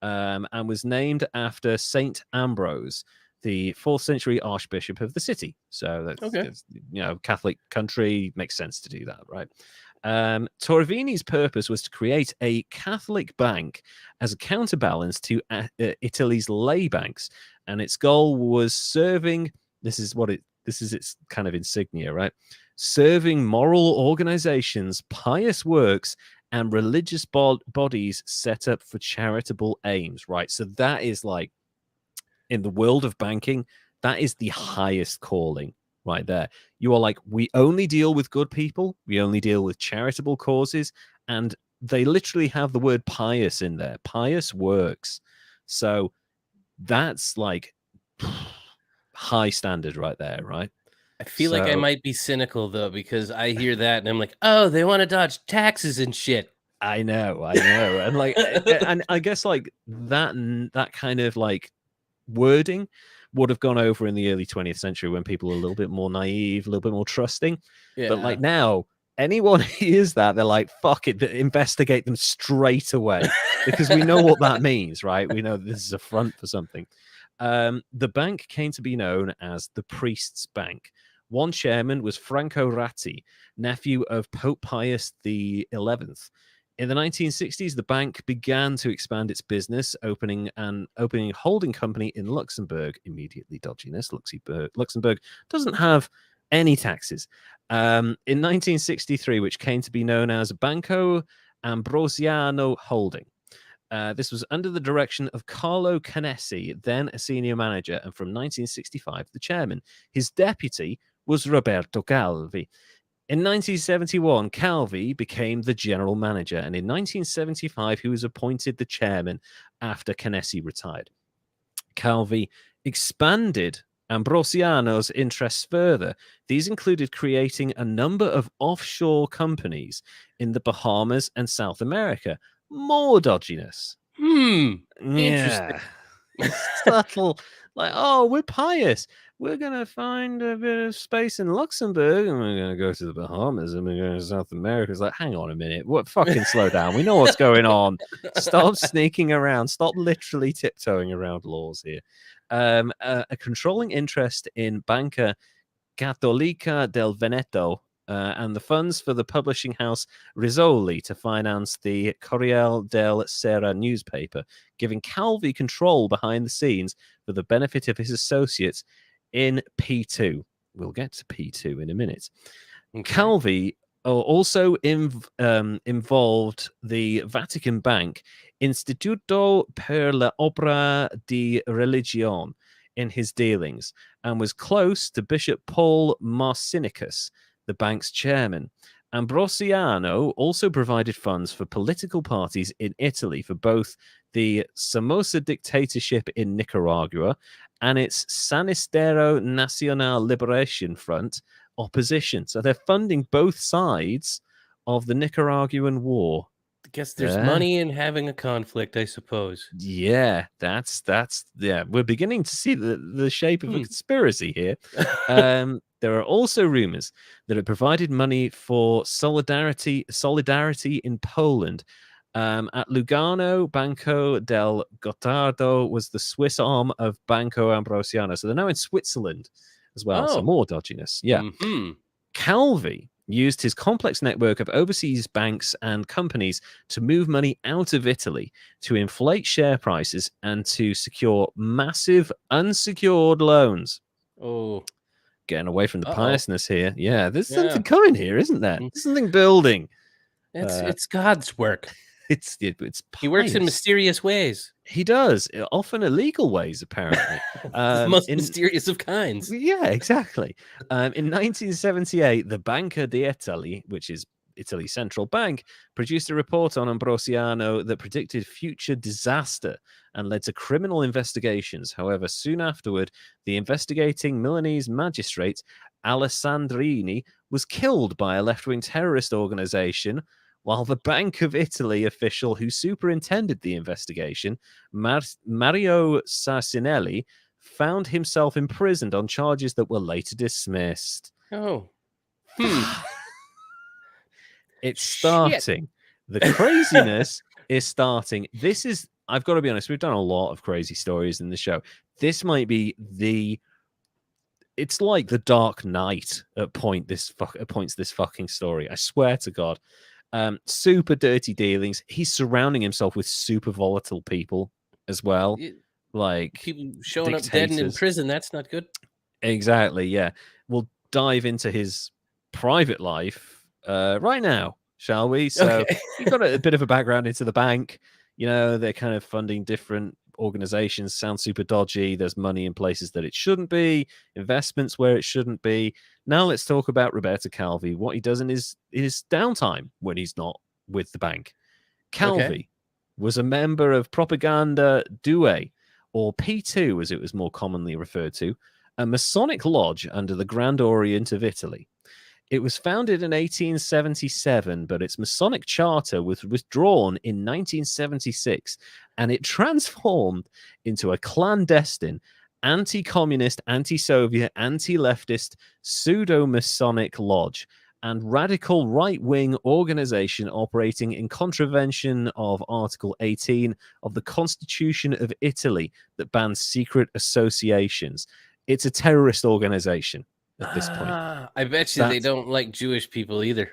A: and was named after Saint Ambrose, the 4th century archbishop of the city. So that's Catholic country, makes sense to do that, right? Torvini's purpose was to create a Catholic bank as a counterbalance to Italy's lay banks, and its goal was serving. This is its kind of insignia, right? Serving moral organizations, pious works, and religious bodies set up for charitable aims, right? So that is like, in the world of banking, that is the highest calling. Right there. You are like, we only deal with good people. We only deal with charitable causes. And they literally have the word pious in there. Pious works. So that's like high standard right there, right?
B: I feel like I might be cynical, though, because I hear that and I'm like, oh, they want to dodge taxes and shit.
A: I know. And like, and I guess like that kind of like wording would have gone over in the early 20th century when people are a little bit more naive, a little bit more trusting. Yeah. But like now, anyone hears that, they're like, fuck it, investigate them straight away, because we know what that means, right? We know this is a front for something. The bank came to be known as the Priest's Bank. One chairman was Franco Ratti, nephew of Pope Pius XI. In the 1960s, the bank began to expand its business, opening a holding company in Luxembourg. Immediately dodginess. Luxembourg doesn't have any taxes. In 1963, which came to be known as Banco Ambrosiano Holding. This was under the direction of Carlo Canesi, then a senior manager, and from 1965, the chairman. His deputy was Roberto Calvi. In 1971, Calvi became the general manager, and in 1975, he was appointed the chairman after Canesi retired. Calvi expanded Ambrosiano's interests further. These included creating a number of offshore companies in the Bahamas and South America. More dodginess.
B: Interesting.
A: Subtle. Like, oh, we're pious. We're going to find a bit of space in Luxembourg, and we're going to go to the Bahamas, and we're going to South America. It's like, hang on a minute. What? Fucking slow down. We know what's going on. Stop sneaking around. Stop literally tiptoeing around laws here. A controlling interest in Banca Cattolica del Veneto and the funds for the publishing house Rizzoli to finance the Corriere della Sera newspaper, giving Calvi control behind the scenes for the benefit of his associates in P2. We'll get to P2 in a minute. Okay. Calvi also involved the Vatican Bank Istituto per l'Opera di Religione in his dealings, and was close to Bishop Paul Marcinicus, the bank's chairman. Ambrosiano also provided funds for political parties in Italy for both the Somoza dictatorship in Nicaragua and its Sanistero Nacional Liberation Front opposition. So they're funding both sides of the Nicaraguan war.
B: guess there's money in having a conflict, I suppose.
A: Yeah, that's we're beginning to see the shape of a conspiracy here. There are also rumors that it provided money for solidarity in Poland. At Lugano, Banco del Gottardo was the Swiss arm of Banco Ambrosiano. So they're now in Switzerland as well. So more dodginess. Yeah. Calvi used his complex network of overseas banks and companies to move money out of Italy, to inflate share prices, and to secure massive unsecured loans.
B: Oh,
A: getting away from the piousness here. Yeah, there's something coming here, isn't there? There's something building.
B: It's God's work.
A: It's
B: He works in mysterious ways.
A: He does, often illegal ways, apparently.
B: The most mysterious of kinds.
A: Yeah, exactly. In 1978, the Banca d'Italia, which is Italy's central bank, produced a report on Ambrosiano that predicted future disaster and led to criminal investigations. However, soon afterward, the investigating Milanese magistrate, Alessandrini, was killed by a left-wing terrorist organization, while the Bank of Italy official who superintended the investigation, Mario Sarcinelli, found himself imprisoned on charges that were later dismissed.
B: Oh.
A: It's starting. The craziness is starting. I've got to be honest, we've done a lot of crazy stories in the show. This might be it's like the Dark Knight at points this fucking story. I swear to God. Super dirty dealings. He's surrounding himself with super volatile people as well. Like
B: people showing up dead and in prison. That's not good.
A: Exactly. Yeah. We'll dive into his private life right now, shall we? So you've got a bit of a background into the bank. You know, they're kind of funding different organizations. Sounds super dodgy. There's money in places that it shouldn't be, investments where it shouldn't be. Now let's talk about Roberto Calvi, what he does in his downtime when he's not with the bank. Calvi was a member of Propaganda Due, or P2 as it was more commonly referred to, a Masonic lodge under the Grand Orient of Italy. It was founded in 1877, but its Masonic charter was withdrawn in 1976, and it transformed into a clandestine, anti-communist, anti-Soviet, anti-leftist, pseudo-Masonic lodge and radical right-wing organization operating in contravention of Article 18 of the Constitution of Italy that bans secret associations. It's a terrorist organization at this point.
B: I bet you they don't like Jewish people either.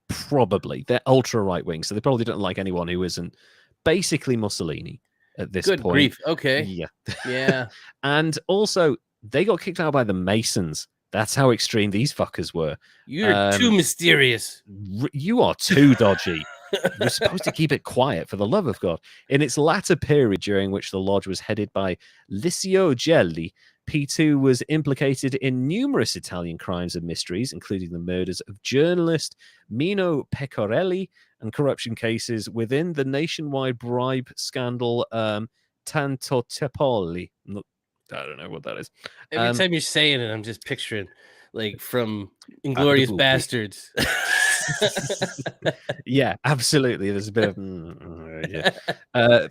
A: Probably. They're ultra right-wing, so they probably don't like anyone who isn't basically Mussolini at this point.
B: Good grief. Okay.
A: Yeah.
B: Yeah.
A: And also, they got kicked out by the Masons. That's how extreme these fuckers were.
B: You're too mysterious.
A: You are too dodgy. You're supposed to keep it quiet, for the love of God. In its latter period, during which the lodge was headed by Licio Gelli, P2 was implicated in numerous Italian crimes and mysteries, including the murders of journalist Mino Pecorelli and corruption cases within the nationwide bribe scandal Tantotepoli. I don't know what that is.
B: Every time you're saying it, I'm just picturing, like, from Inglourious Bastards.
A: Yeah, absolutely. There's a bit of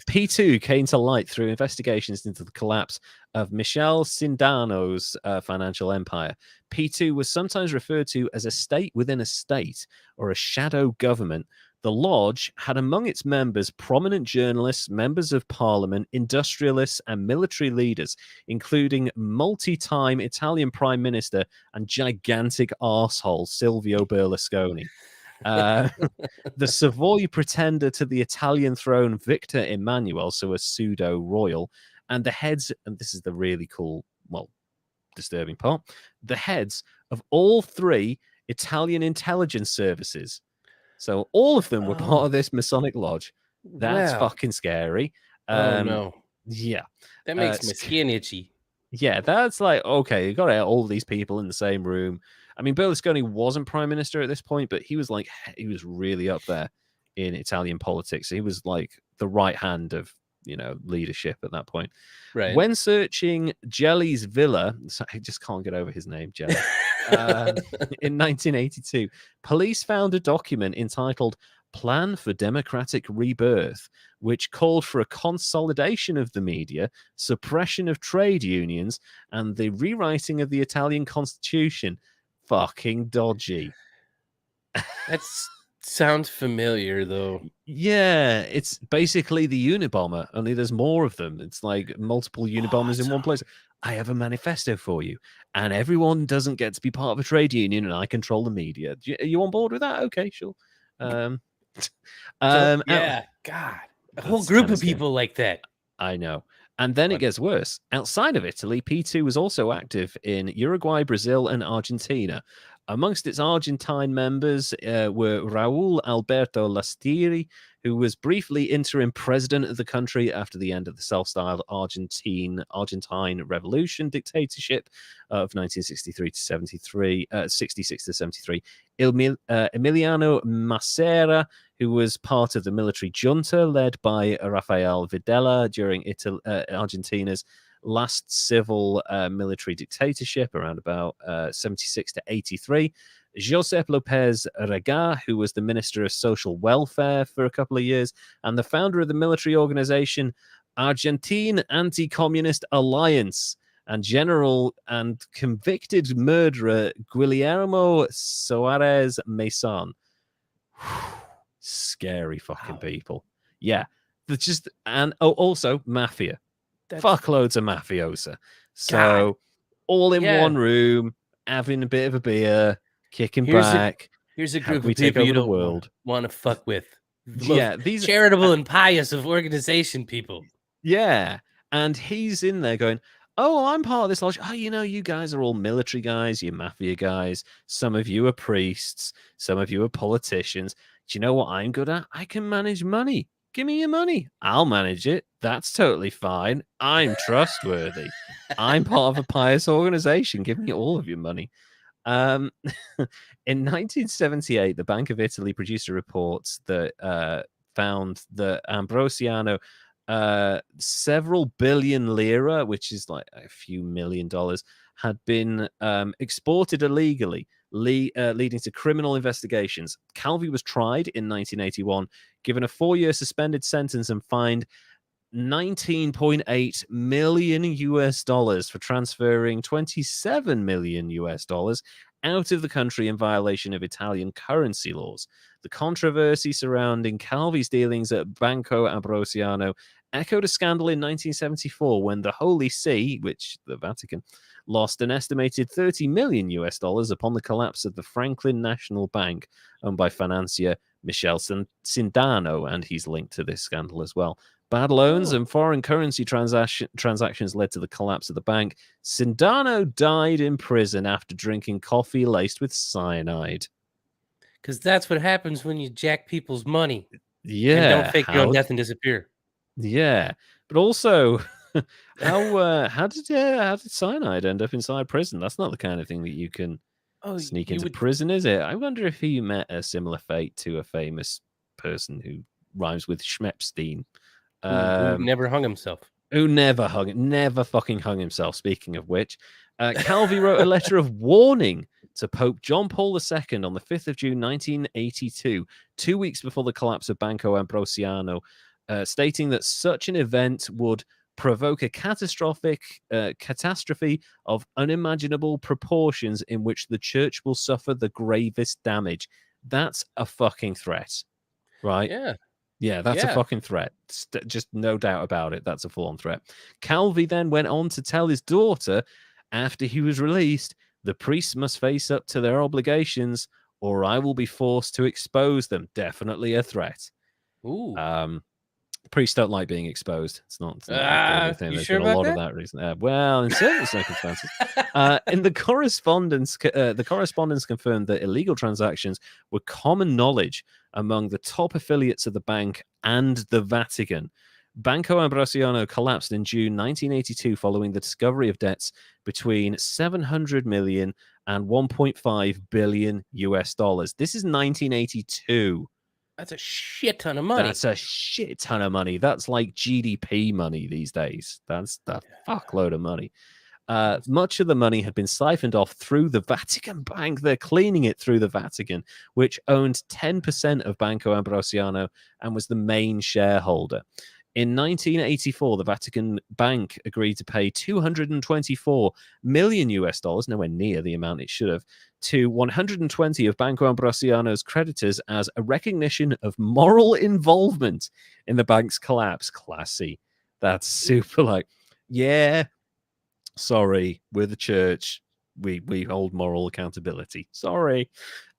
A: P2 came to light through investigations into the collapse of Michel Sindano's financial empire. P2 was sometimes referred to as a state within a state or a shadow government. The lodge had among its members prominent journalists, members of parliament, industrialists, and military leaders, including multi-time Italian prime minister and gigantic arsehole Silvio Berlusconi. The Savoy pretender to the Italian throne, Victor Emmanuel, so a pseudo-royal, and the heads, and this is the really cool, well, disturbing part, the heads of all three Italian intelligence services. So all of them were part of this Masonic lodge. That's fucking scary.
B: No.
A: Yeah.
B: That makes my skin itchy.
A: Yeah, that's like, okay, you got all these people in the same room. I mean, Berlusconi wasn't prime minister at this point, but he was really up there in Italian politics. He was like the right hand of, leadership at that point.
B: Right.
A: When searching Gelli's villa, I just can't get over his name, Gelli. In 1982, police found a document entitled Plan for Democratic Rebirth, which called for a consolidation of the media, suppression of trade unions, and the rewriting of the Italian constitution. Fucking dodgy.
B: That sounds familiar, though.
A: Yeah, it's basically the Unabomber, only there's more of them. It's like multiple Unabombers in one place. I have a manifesto for you, and everyone doesn't get to be part of a trade union, and I control the media. Are you on board with that? Okay, sure.
B: Yeah, God, a whole group of people like that.
A: I know. And then it gets worse. Outside of Italy, P2 was also active in Uruguay, Brazil, and Argentina. Amongst its Argentine members were Raul Alberto Lastiri, who was briefly interim president of the country after the end of the self-styled Argentine Revolution dictatorship of 1963 to 73, 66 to 73. Emiliano Macera, who was part of the military junta led by Rafael Videla during Argentina's last civil military dictatorship around about 76 to 83. Josep Lopez Rega, who was the Minister of Social Welfare for a couple of years, and the founder of the military organization Argentine Anti-Communist Alliance, and general and convicted murderer Guillermo Soares Mason. Scary fucking people. Yeah. Also mafia. Fuckloads of mafiosa. So all in one room, having a bit of a beer, kicking back.
B: Here's a group of people you don't want to fuck with. These charitable and pious of organization people.
A: Yeah. And he's in there going, oh, I'm part of this lodge. Oh, you guys are all military guys, you mafia guys. Some of you are priests. Some of you are politicians. Do you know what I'm good at? I can manage money. Give me your money. I'll manage it. That's totally fine. I'm trustworthy. I'm part of a pious organization. Give me all of your money. In 1978, the Bank of Italy produced a report that found that Ambrosiano several billion lira, which is like a few $1 million, had been exported illegally, leading to criminal investigations. Calvi was tried in 1981, given a 4-year suspended sentence, and fined $19.8 million for transferring $27 million out of the country in violation of Italian currency laws. The controversy surrounding Calvi's dealings at Banco Ambrosiano echoed a scandal in 1974 when the Holy See, which the Vatican, lost an estimated $30 million upon the collapse of the Franklin National Bank, owned by financier Michel Sindano, and he's linked to this scandal as well. Bad loans and foreign currency transactions led to the collapse of the bank. Sindano died in prison after drinking coffee laced with cyanide.
B: Because that's what happens when you jack people's money.
A: Yeah.
B: And don't fake your own death and disappear.
A: Yeah. But also, how did cyanide end up inside prison? That's not the kind of thing that you can sneak into prison, is it? I wonder if he met a similar fate to a famous person who rhymes with Schmepstein.
B: Who never hung himself.
A: Never fucking hung himself, speaking of which. Calvi wrote a letter of warning to Pope John Paul II on the 5th of June, 1982, 2 weeks before the collapse of Banco Ambrosiano, stating that such an event would provoke a catastrophe of unimaginable proportions in which the church will suffer the gravest damage. That's a fucking threat, right? Yeah, that's a fucking threat. Just no doubt about it. That's a full-on threat. Calvi then went on to tell his daughter, after he was released, the priests must face up to their obligations or I will be forced to expose them. Definitely a threat. Priests don't like being exposed. It's not anything. There's been a lot of that recently. Well, in certain circumstances. In the correspondence confirmed that illegal transactions were common knowledge among the top affiliates of the bank and the Vatican. Banco Ambrosiano collapsed in June 1982 following the discovery of debts between 700 million and 1.5 billion US dollars. This is 1982.
B: That's a shit ton of money.
A: That's a shit ton of money. That's like GDP money these days. That's the fuckload of money. Much of the money had been siphoned off through the Vatican Bank. They're cleaning it through the Vatican, which owned 10% of Banco Ambrosiano and was the main shareholder. In 1984, the Vatican Bank agreed to pay 224 million US dollars, nowhere near the amount it should have, to 120 of Banco Ambrosiano's creditors as a recognition of moral involvement in the bank's collapse. Classy. That's super like, yeah, sorry, we're the church. We hold moral accountability. Sorry.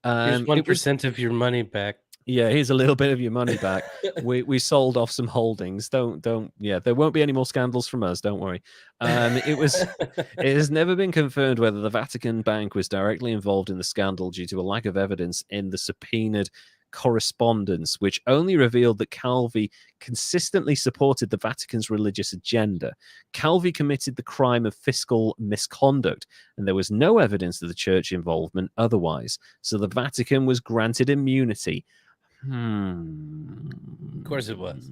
B: Here's 1% of your money back.
A: Yeah, here's a little bit of your money back. we sold off some holdings. Don't yeah, there won't be any more scandals from us, don't worry. It has never been confirmed whether the Vatican Bank was directly involved in the scandal due to a lack of evidence in the subpoenaed correspondence, which only revealed that Calvi consistently supported the Vatican's religious agenda. Calvi committed the crime of fiscal misconduct, and there was no evidence of the church involvement otherwise. So the Vatican was granted immunity.
B: Of course it was.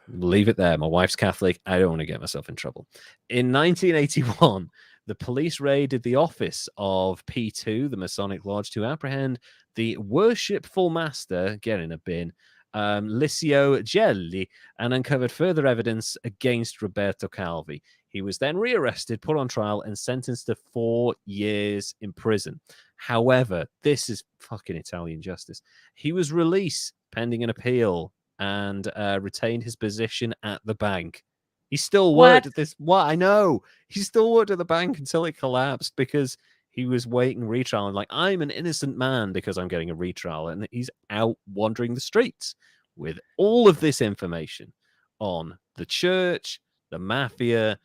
A: Leave it there. My wife's Catholic. I don't want to get myself in trouble. In 1981, the police raided the office of P2, the Masonic Lodge, to apprehend the worshipful master, get in a bin, Licio Gelli, and uncovered further evidence against Roberto Calvi. He was then rearrested, put on trial, and sentenced to 4 years in prison. However, this is fucking Italian justice. He was released pending an appeal and retained his position at the bank. He still worked at this. What? I know. He still worked at the bank until it collapsed because he was waiting retrial. And like, I'm an innocent man because I'm getting a retrial. And he's out wandering the streets with all of this information on the church, the mafia,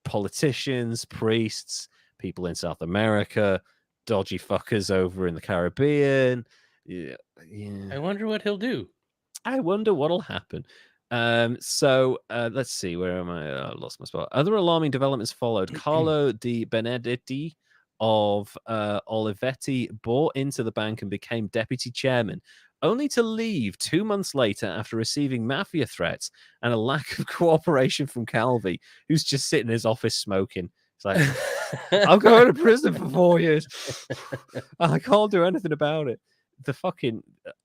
A: politicians, priests, people in South America, dodgy fuckers over in the Caribbean. Yeah.
B: I wonder what he'll do.
A: I wonder what'll happen. So let's see. Where am I? I lost my spot. Other alarming developments followed. Carlo Di Benedetti of Olivetti bought into the bank and became deputy chairman, only to leave 2 months later after receiving mafia threats and a lack of cooperation from Calvi, who's just sitting in his office smoking. It's like, I'll go to prison for 4 years. I can't do anything about it. The fucking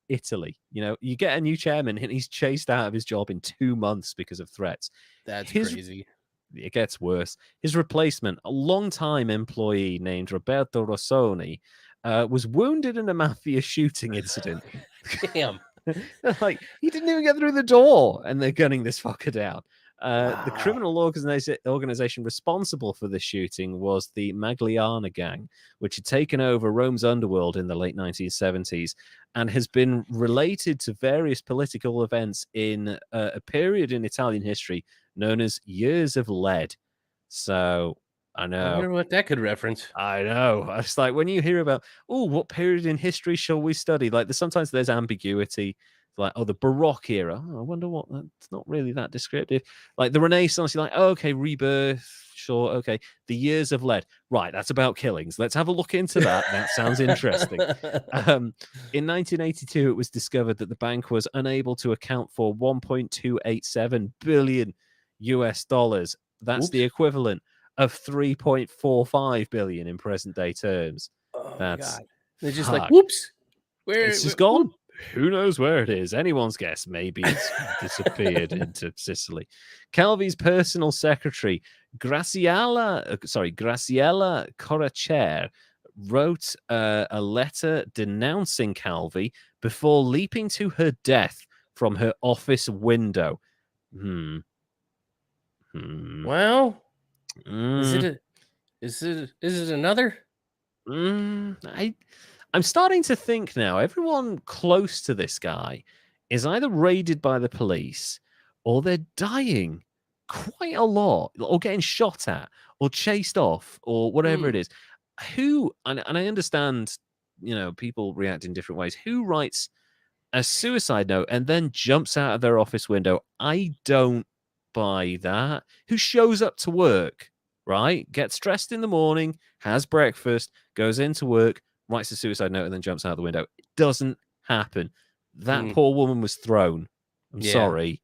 A: Italy, you get a new chairman and he's chased out of his job in 2 months because of threats.
B: That's crazy.
A: It gets worse. His replacement, a long-time employee named Roberto Rossoni, was wounded in a mafia shooting incident.
B: Damn.
A: Like, he didn't even get through the door, and they're gunning this fucker down.
B: Wow.
A: The criminal organization responsible for the shooting was the Magliana gang, which had taken over Rome's underworld in the late 1970s and has been related to various political events in a period in Italian history known as Years of Lead. So I know.
B: I wonder what that could reference.
A: I know. It's like when you hear about, what period in history shall we study? Like, sometimes there's ambiguity. Like, the Baroque era. I wonder what. That's not really that descriptive. Like the Renaissance, you're like, okay, rebirth. Sure, okay. The Years of Lead. Right, that's about killings. Let's have a look into that. That sounds interesting. In 1982, it was discovered that the bank was unable to account for 1.287 billion US dollars. That's the equivalent of 3.45 billion in present day terms.
B: Oh,
A: that's
B: God. They're just like, whoops.
A: It's just gone. Who knows where it is? Anyone's guess. Maybe it's disappeared into Sicily. Calvi's personal secretary, Graciela Coracer, wrote a letter denouncing Calvi before leaping to her death from her office window.
B: Well, is it another?
A: I'm starting to think now, everyone close to this guy is either raided by the police or they're dying quite a lot, or getting shot at or chased off or whatever it is. Who, and I understand, people react in different ways. Who writes a suicide note and then jumps out of their office window? I don't buy that. Who shows up to work, right? Gets dressed in the morning, has breakfast, goes into work, writes a suicide note, and then jumps out the window. It doesn't happen. That poor woman was thrown. I'm sorry.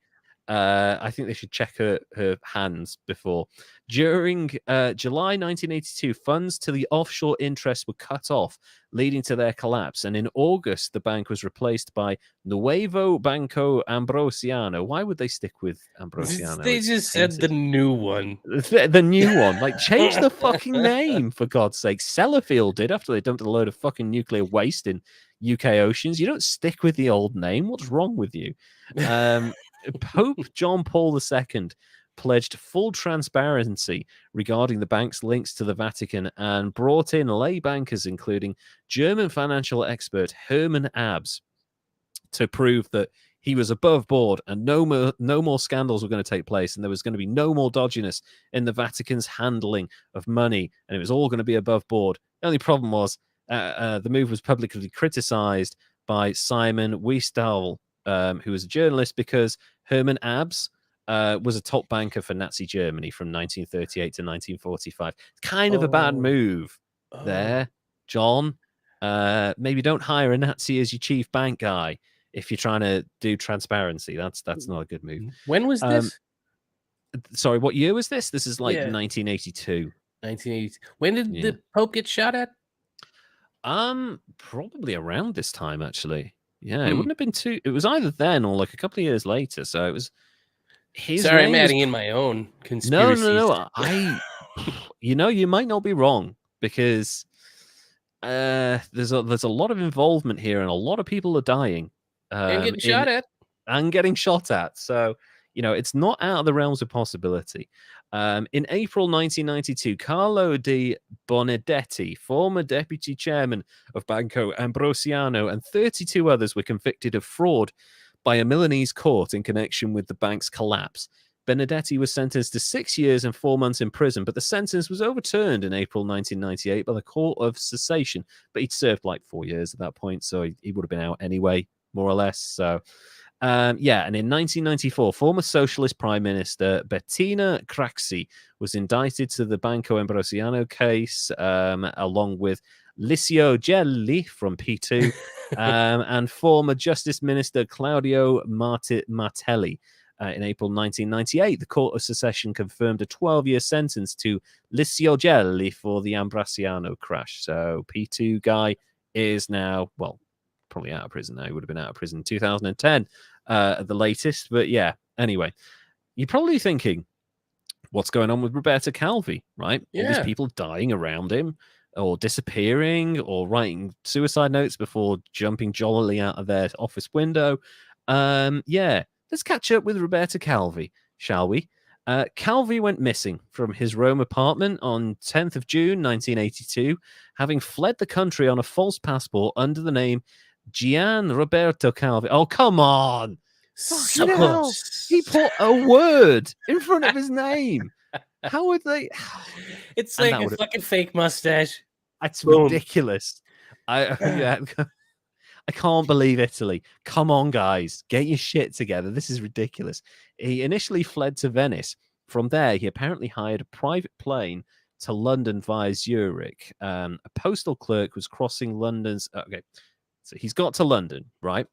A: I think they should check her hands before. During July 1982, funds to the offshore interests were cut off, leading to their collapse. And in August, the bank was replaced by Nuevo Banco Ambrosiano. Why would they stick with Ambrosiano?
B: They just said the new one.
A: The new one. Like, change the fucking name, for God's sake. Sellafield did after they dumped a load of fucking nuclear waste in UK oceans. You don't stick with the old name. What's wrong with you? Pope John Paul II pledged full transparency regarding the bank's links to the Vatican and brought in lay bankers, including German financial expert Hermann Abs, to prove that he was above board and no more scandals were going to take place, and there was going to be no more dodginess in the Vatican's handling of money, and it was all going to be above board. The only problem was the move was publicly criticized by Simon Wiesdal, who was a journalist, because Hermann Abs was a top banker for Nazi Germany from 1938 to 1945. Kind of a bad move there, John. Maybe don't hire a Nazi as your chief bank guy if you're trying to do transparency. That's not a good move.
B: When was this?
A: Sorry, what year was this? This is like
B: 1982. 1982. When did the Pope get shot at?
A: Probably around this time, actually. Yeah, it wouldn't have been too. It was either then or like a couple of years later. So it was.
B: Sorry, I'm adding in my own conspiracies.
A: No. You might not be wrong, because there's a lot of involvement here, and a lot of people are dying
B: and getting shot at.
A: And getting shot at. So it's not out of the realms of possibility. In April 1992, Carlo Di Bonedetti, former deputy chairman of Banco Ambrosiano, and 32 others were convicted of fraud by a Milanese court in connection with the bank's collapse. Benedetti was sentenced to 6 years and 4 months in prison, but the sentence was overturned in April 1998 by the Court of Cassation. But he'd served like 4 years at that point, so he would have been out anyway, more or less. So, and in 1994, former socialist prime minister Bettina Craxi was indicted to the Banco Ambrosiano case, along with Licio Gelli from P2 and former Justice Minister Claudio Martelli. In April 1998, the Court of Secession confirmed a 12-year sentence to Licio Gelli for the Ambrosiano crash. So P2 guy is now, well, probably out of prison now. He would have been out of prison in 2010 at the latest. But yeah, anyway, you're probably thinking, what's going on with Roberta Calvi, right?
B: Yeah.
A: All these people dying around him, or disappearing, or writing suicide notes before jumping jollily out of their office window. Let's catch up with Roberta Calvi, shall we? Calvi went missing from his Rome apartment on 10th of June, 1982, having fled the country on a false passport under the name Gian Roberto Calvi. Oh, come on.
B: So close.
A: He put a word in front of his name. How would they?
B: It's like a fucking fake mustache.
A: It's ridiculous. I can't believe Italy. Come on, guys. Get your shit together. This is ridiculous. He initially fled to Venice. From there, he apparently hired a private plane to London via Zurich. A postal clerk was crossing London's... Okay, so he's got to London, right?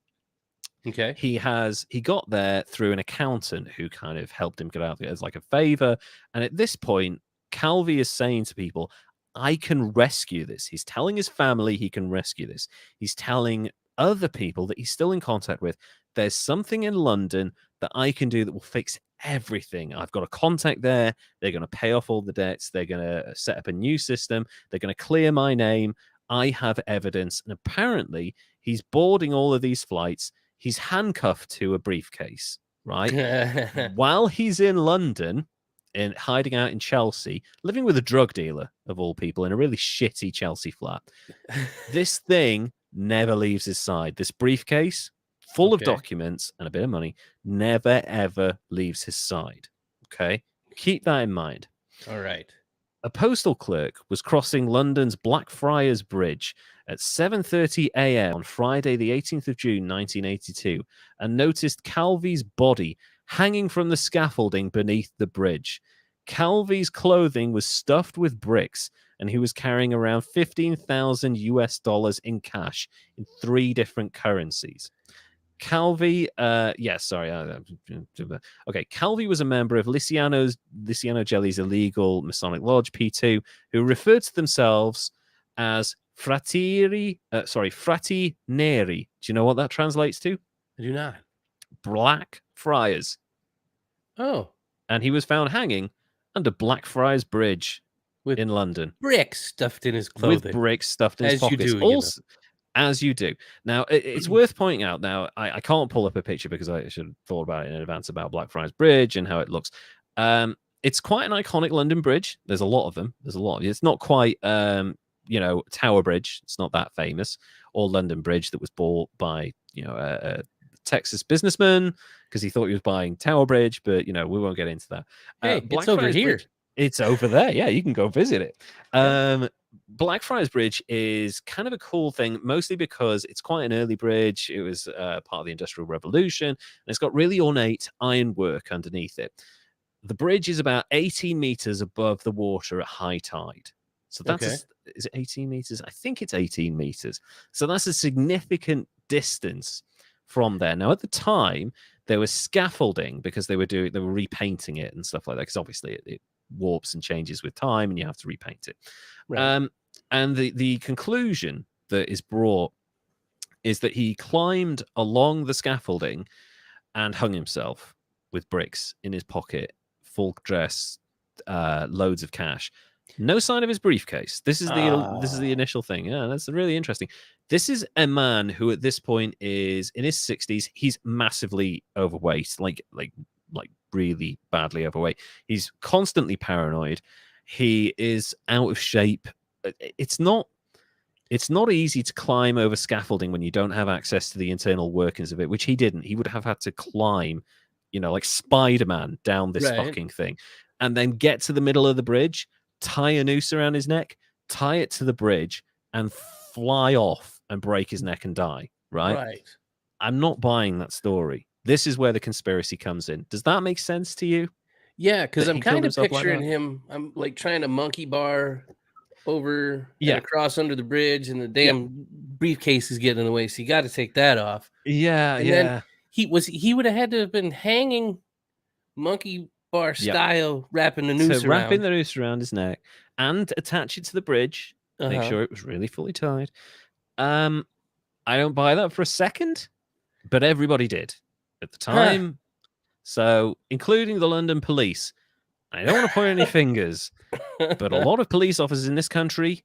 B: Okay.
A: He got there through an accountant who kind of helped him get out there as like a favor. And at this point, Calvi is saying to people, I can rescue this. He's telling his family he can rescue this. He's telling other people that he's still in contact with, there's something in London that I can do that will fix everything. I've got a contact there. They're going to pay off all the debts. They're going to set up a new system. They're going to clear my name. I have evidence. And apparently he's boarding all of these flights. He's handcuffed to a briefcase, right? While he's in London, hiding out in Chelsea, living with a drug dealer, of all people, in a really shitty Chelsea flat. This thing never leaves his side. This briefcase, full of documents and a bit of money, never, ever leaves his side. Okay? Keep that in mind.
B: All right.
A: A postal clerk was crossing London's Blackfriars Bridge at 7:30 a.m. on Friday, the 18th of June, 1982, and noticed Calvi's body hanging from the scaffolding beneath the bridge. Calvi's clothing was stuffed with bricks, and he was carrying around $15,000 in cash in 3 different currencies. Calvi, okay. Calvi was a member of Liciano Gelli's illegal Masonic Lodge, P2, who referred to themselves as frati neri. Do you know what that translates to?
B: I do not.
A: Black friars.
B: Oh.
A: And he was found hanging under Blackfriars Bridge in London.
B: Bricks stuffed in his clothing.
A: With bricks stuffed in his pockets.
B: You do,
A: also, as you do. Now, it's worth pointing out now, I can't pull up a picture because I should have thought about it in advance about Blackfriars Bridge and how it looks. It's quite an iconic London bridge. There's a lot of them. It's not quite, Tower Bridge. It's not that famous. Or London Bridge that was bought by, a Texas businessman because he thought he was buying Tower Bridge, but, we won't get into that.
B: Hey, it's over here.
A: Bridge, it's over there. Yeah, you can go visit it. Blackfriars Bridge is kind of a cool thing, mostly because it's quite an early bridge. It was part of the Industrial Revolution, and it's got really ornate ironwork underneath it. The bridge is about 18 meters above the water at high tide. So that's is it 18 meters? I think it's 18 meters. So that's a significant distance from there. Now, at the time, there was scaffolding because they were repainting it and stuff like that. Because obviously it warps and changes with time, and you have to repaint it. Right. And the conclusion that is brought is that he climbed along the scaffolding and hung himself with bricks in his pocket, full dress, loads of cash. No sign of his briefcase. This is the initial thing. Yeah, that's really interesting. This is a man who at this point is in his 60s. He's massively overweight, like really badly overweight. He's constantly paranoid. He is out of shape. It's not easy to climb over scaffolding when you don't have access to the internal workings of it, which he didn't. He would have had to climb, like Spider-Man down this fucking thing, and then get to the middle of the bridge, tie a noose around his neck, tie it to the bridge, and fly off and break his neck and die. Right. I'm not buying that story. This is where the conspiracy comes in. Does that make sense to you?
B: Yeah, because I'm kind of picturing him. I'm like trying to monkey bar over and across under the bridge, and the damn briefcase is getting in the way, so you got to take that off. Then he would have had to have been hanging monkey bar style, wrapping the noose
A: around his neck and attach it to the bridge. Make sure it was really fully tied. I don't buy that for a second, but everybody did at the time. So, including the London police. I don't want to point any fingers, but a lot of police officers in this country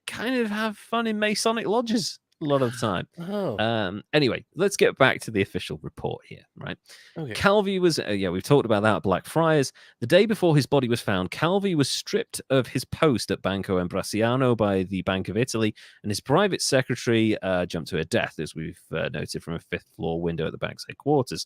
A: kind of have fun in Masonic lodges a lot of the time. Anyway, let's get back to the official report here, right? Okay. Calvi was, we've talked about that at Blackfriars. The day before his body was found, Calvi was stripped of his post at Banco Ambrosiano by the Bank of Italy, and his private secretary jumped to her death, as we've noted from a fifth-floor window at the bank's headquarters.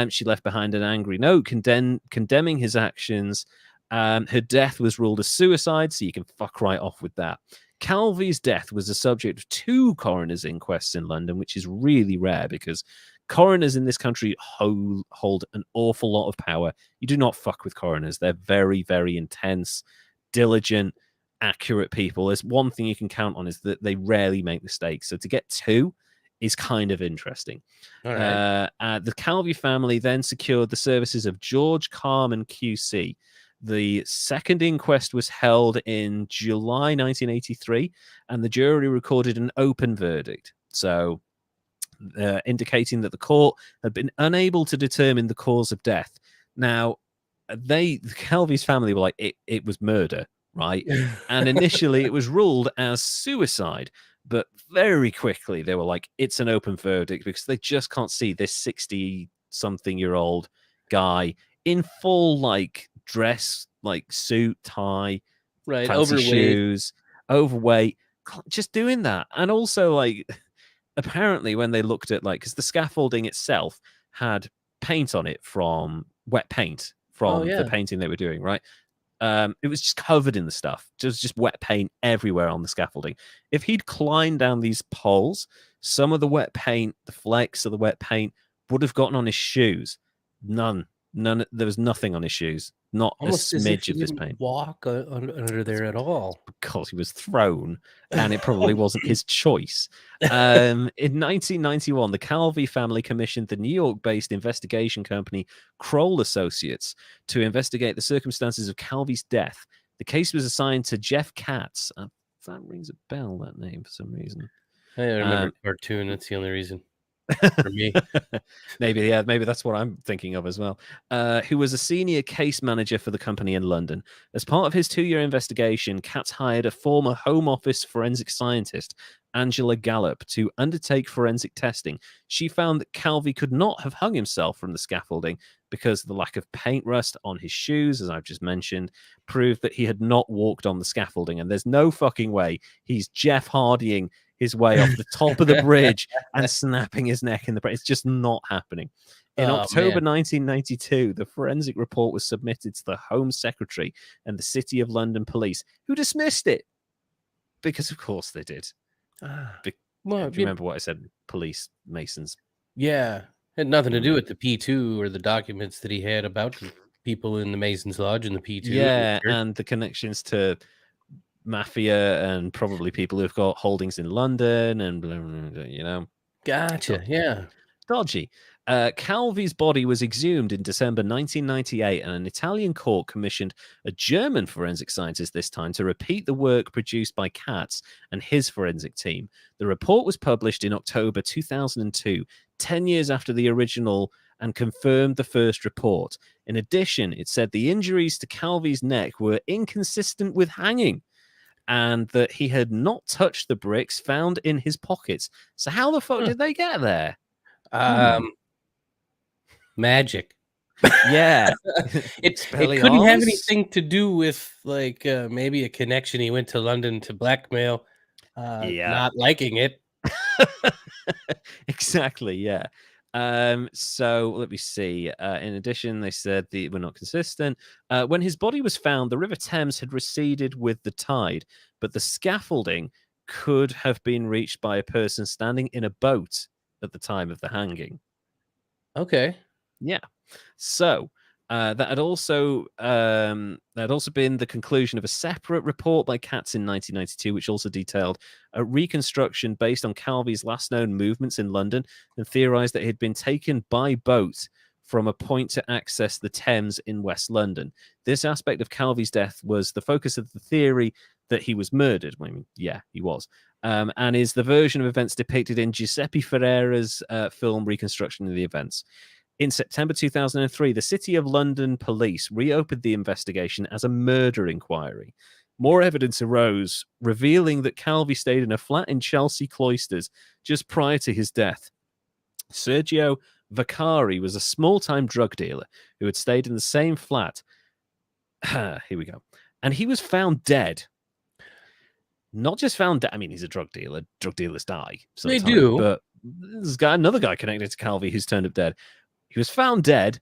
A: She left behind an angry note condemning his actions. Her death was ruled a suicide, so you can fuck right off with that. Calvi's death was the subject of 2 coroner's inquests in London, which is really rare because coroners in this country hold an awful lot of power. You do not fuck with coroners. They're very, very intense, diligent, accurate people. There's one thing you can count on is that they rarely make mistakes. So to get 2 is kind of interesting. All right. The Calvi family then secured the services of George Carman QC. The second inquest was held in July 1983, and the jury recorded an open verdict. So, indicating that the court had been unable to determine the cause of death. Now, the Calvi's family were like, it was murder, right? And initially it was ruled as suicide. But very quickly, they were like, it's an open verdict because they just can't see this 60-something-year-old guy in full, dress, suit, tie, fancy
B: overweight
A: shoes, overweight, just doing that. And also, apparently when they looked at, because the scaffolding itself had paint on it from wet paint from the painting they were doing, right? It was just covered in the stuff. Just wet paint everywhere on the scaffolding. If he'd climbed down these poles, some of the wet paint, the flakes of the wet paint, would have gotten on his shoes. None. There was nothing on his shoes. not
B: almost
A: a
B: as if
A: smidge
B: he
A: of this
B: didn't
A: pain.
B: walk under there at all.
A: Because he was thrown, and it probably wasn't his choice. In 1991, the Calvi family commissioned the New York-based investigation company Kroll Associates to investigate the circumstances of Calvi's death. The case was assigned to Jeff Katz. That rings a bell, that name, for some reason.
B: I remember cartoon. That's the only reason for me.
A: Maybe that's what I'm thinking of as well. Who was a senior case manager for the company in London. As part of his 2-year investigation, Katz hired a former Home Office forensic scientist, Angela Gallup, to undertake forensic testing. She found that Calvi could not have hung himself from the scaffolding because the lack of paint rust on his shoes, as I've just mentioned, proved that he had not walked on the scaffolding. And there's no fucking way he's Jeff Hardying his way off the top of the bridge and snapping his neck in the bridge. It's just not happening. In October 1992, the forensic report was submitted to the Home Secretary and the City of London Police, who dismissed it. Because, of course, they did. Do you remember what I said? Police, Masons.
B: Yeah. Had nothing to do with the P2 or the documents that he had about the people in the Masons Lodge and the P2.
A: Yeah, and the connections to mafia and probably people who've got holdings in London and blah, blah, blah, you know.
B: Gotcha. Yeah.
A: Dodgy. Calvi's body was exhumed in December 1998, and an Italian court commissioned a German forensic scientist this time to repeat the work produced by Katz and his forensic team. The report was published in October 2002, 10 years after the original, and confirmed the first report. In addition, it said the injuries to Calvi's neck were inconsistent with hanging, and that he had not touched the bricks found in his pockets. So how the fuck did they get there?
B: Magic.
A: Yeah.
B: it couldn't have anything to do with like maybe a connection. He went to London to blackmail, not liking it.
A: Exactly, yeah. So let me see. In addition, they said they were not consistent. When his body was found, the River Thames had receded with the tide, but the scaffolding could have been reached by a person standing in a boat at the time of the hanging.
B: Okay.
A: Yeah. So that had also been the conclusion of a separate report by Katz in 1992, which also detailed a reconstruction based on Calvi's last known movements in London and theorized that he had been taken by boat from a point to access the Thames in West London. This aspect of Calvi's death was the focus of the theory that he was murdered. I mean, yeah, he was. And is the version of events depicted in Giuseppe Ferrera's film reconstruction of the events. In September 2003, the City of London police reopened the investigation as a murder inquiry. More evidence arose, revealing that Calvi stayed in a flat in Chelsea Cloisters just prior to his death. Sergio Vaccari was a small-time drug dealer who had stayed in the same flat. Here we go. And he was found dead. Not just found dead. I mean, he's a drug dealer. Drug dealers die sometimes.
B: They do.
A: But there's another guy connected to Calvi who's turned up dead. He was found dead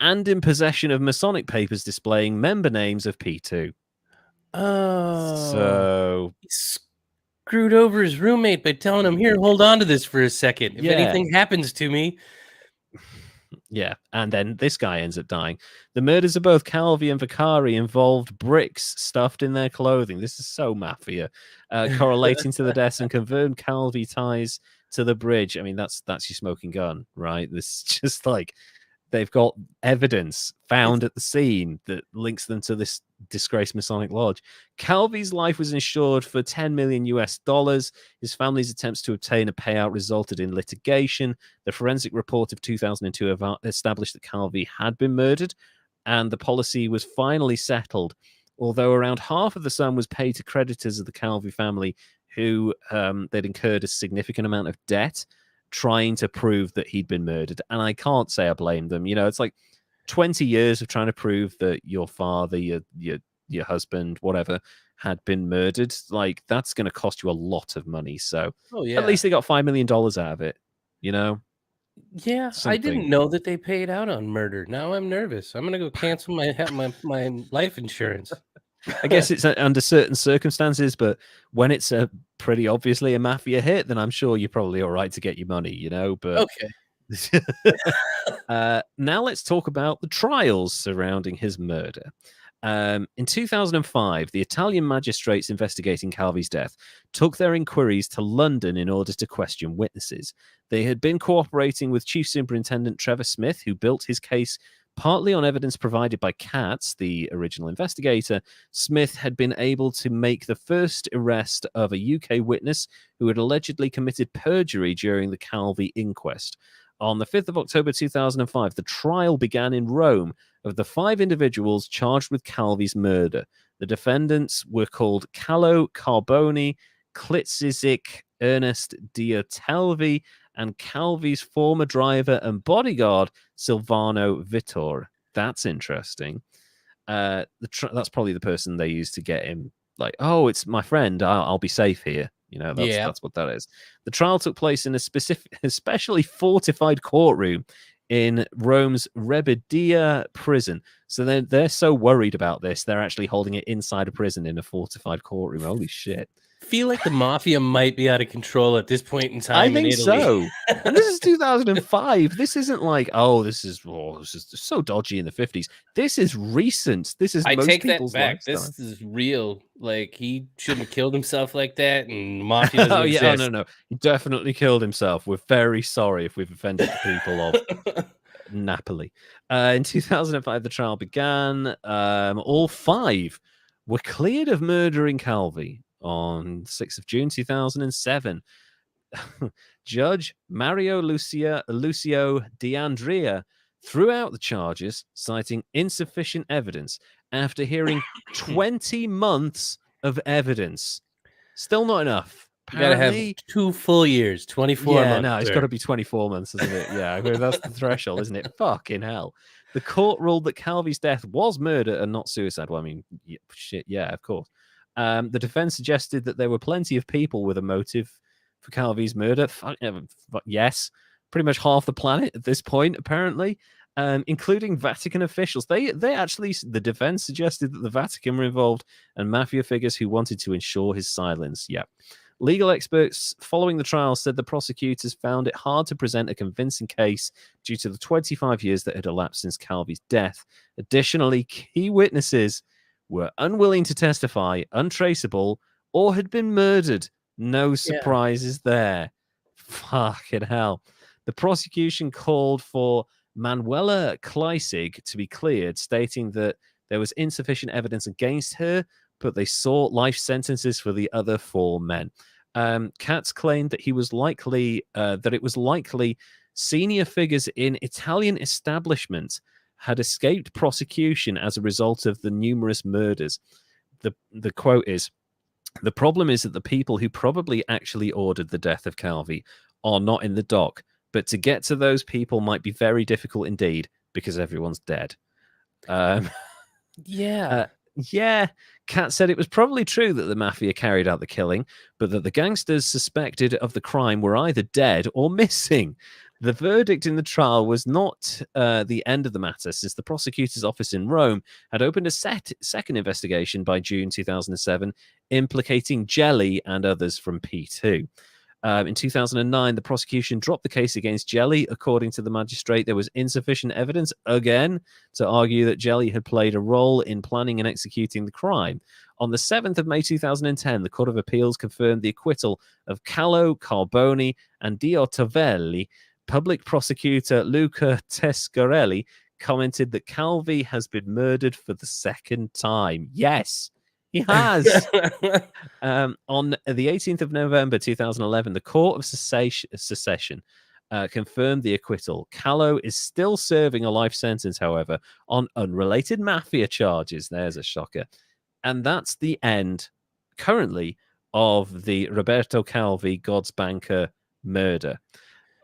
A: and in possession of Masonic papers displaying member names of P2.
B: Oh.
A: So
B: he screwed over his roommate by telling him, here, hold on to this for a second. If anything happens to me.
A: Yeah, and then this guy ends up dying. The murders of both Calvi and Vaccari involved bricks stuffed in their clothing. This is so mafia. Correlating to the deaths and confirmed Calvi ties to the bridge. I mean, that's your smoking gun, right? This is just like they've got evidence found at the scene that links them to this disgraced Masonic lodge. Calvi's life was insured for $10 million. His family's attempts to obtain a payout resulted in litigation. The forensic report of 2002 established that Calvi had been murdered, and the policy was finally settled, although around half of the sum was paid to creditors of the Calvi family who they'd incurred a significant amount of debt trying to prove that he'd been murdered. And I can't say I blame them. You know, it's like 20 years of trying to prove that your father, your husband, whatever, had been murdered. Like, that's going to cost you a lot of money. So at least they got $5 million out of it, you know?
B: Yeah, I didn't know that they paid out on murder. Now I'm nervous. I'm going to go cancel my life insurance.
A: I guess it's under certain circumstances, but when it's a pretty obviously a mafia hit, then I'm sure you're probably all right to get your money, you know? But
B: okay.
A: Now let's talk about the trials surrounding his murder. In 2005, the Italian magistrates investigating Calvi's death took their inquiries to London in order to question witnesses. They had been cooperating with Chief Superintendent Trevor Smith, who built his case partly on evidence provided by Katz, the original investigator. Smith had been able to make the first arrest of a UK witness who had allegedly committed perjury during the Calvi inquest. On the 5th of October 2005, the trial began in Rome of the 5 individuals charged with Calvi's murder. The defendants were called Callo Carboni, Klitzizik, Ernest Diotelvi, and Calvi's former driver and bodyguard, Silvano Vittor. That's interesting. That's probably the person they used to get him, like, oh, it's my friend, I'll be safe here. You know, that's what that is. The trial took place in a especially fortified courtroom in Rome's Rebidia prison. So they're so worried about this, they're actually holding it inside a prison in a fortified courtroom. Holy shit.
B: I feel like the mafia might be out of control at this point in time.
A: I think so. And this is 2005. This isn't like, this is so dodgy in the 50s. This is recent. This is most people's lifestyle.
B: This is real. Like, he shouldn't have killed himself like that, and mafia doesn't exist.
A: No. He definitely killed himself. We're very sorry if we've offended the people of Napoli. In 2005, the trial began. All 5 were cleared of murdering Calvi. On 6th of June 2007, Judge Mario Lucio D'Andrea threw out the charges, citing insufficient evidence after hearing 20 months of evidence. Still not enough.
B: You gotta have 2 full years, 24 months.
A: Yeah, no, it's got to be 24 months, isn't it? Yeah, that's the threshold, isn't it? Fucking hell. The court ruled that Calvi's death was murder and not suicide. Well, I mean, yeah, of course. The defense suggested that there were plenty of people with a motive for Calvi's murder. Yes, pretty much half the planet at this point, apparently, including Vatican officials. The defense suggested that the Vatican were involved and mafia figures who wanted to ensure his silence. Yeah. Legal experts following the trial said the prosecutors found it hard to present a convincing case due to the 25 years that had elapsed since Calvi's death. Additionally, key witnesses were unwilling to testify, untraceable, or had been murdered. No surprises there. Fucking hell. The prosecution called for Manuela Kleisig to be cleared, stating that there was insufficient evidence against her, but they sought life sentences for the other 4 men. Katz claimed that it was likely senior figures in Italian establishment had escaped prosecution as a result of the numerous murders. The quote is, "The problem is that the people who probably actually ordered the death of Calvi are not in the dock, but to get to those people might be very difficult indeed because everyone's dead." Yeah. Katz said it was probably true that the mafia carried out the killing, but that the gangsters suspected of the crime were either dead or missing. The verdict in the trial was not the end of the matter, since the prosecutor's office in Rome had opened a second investigation by June 2007, implicating Jelly and others from P2. In 2009, the prosecution dropped the case against Jelly. According to the magistrate, there was insufficient evidence, again, to argue that Jelly had played a role in planning and executing the crime. On the 7th of May 2010, the Court of Appeals confirmed the acquittal of Callo Carboni and Diotelli. Public prosecutor Luca Tescarelli commented that Calvi has been murdered for the 2nd time. Yes, he has. On the 18th of November 2011, the Court of Secession confirmed the acquittal. Callo is still serving a life sentence, however, on unrelated mafia charges. There's a shocker. And that's the end, currently, of the Roberto Calvi, God's banker murder.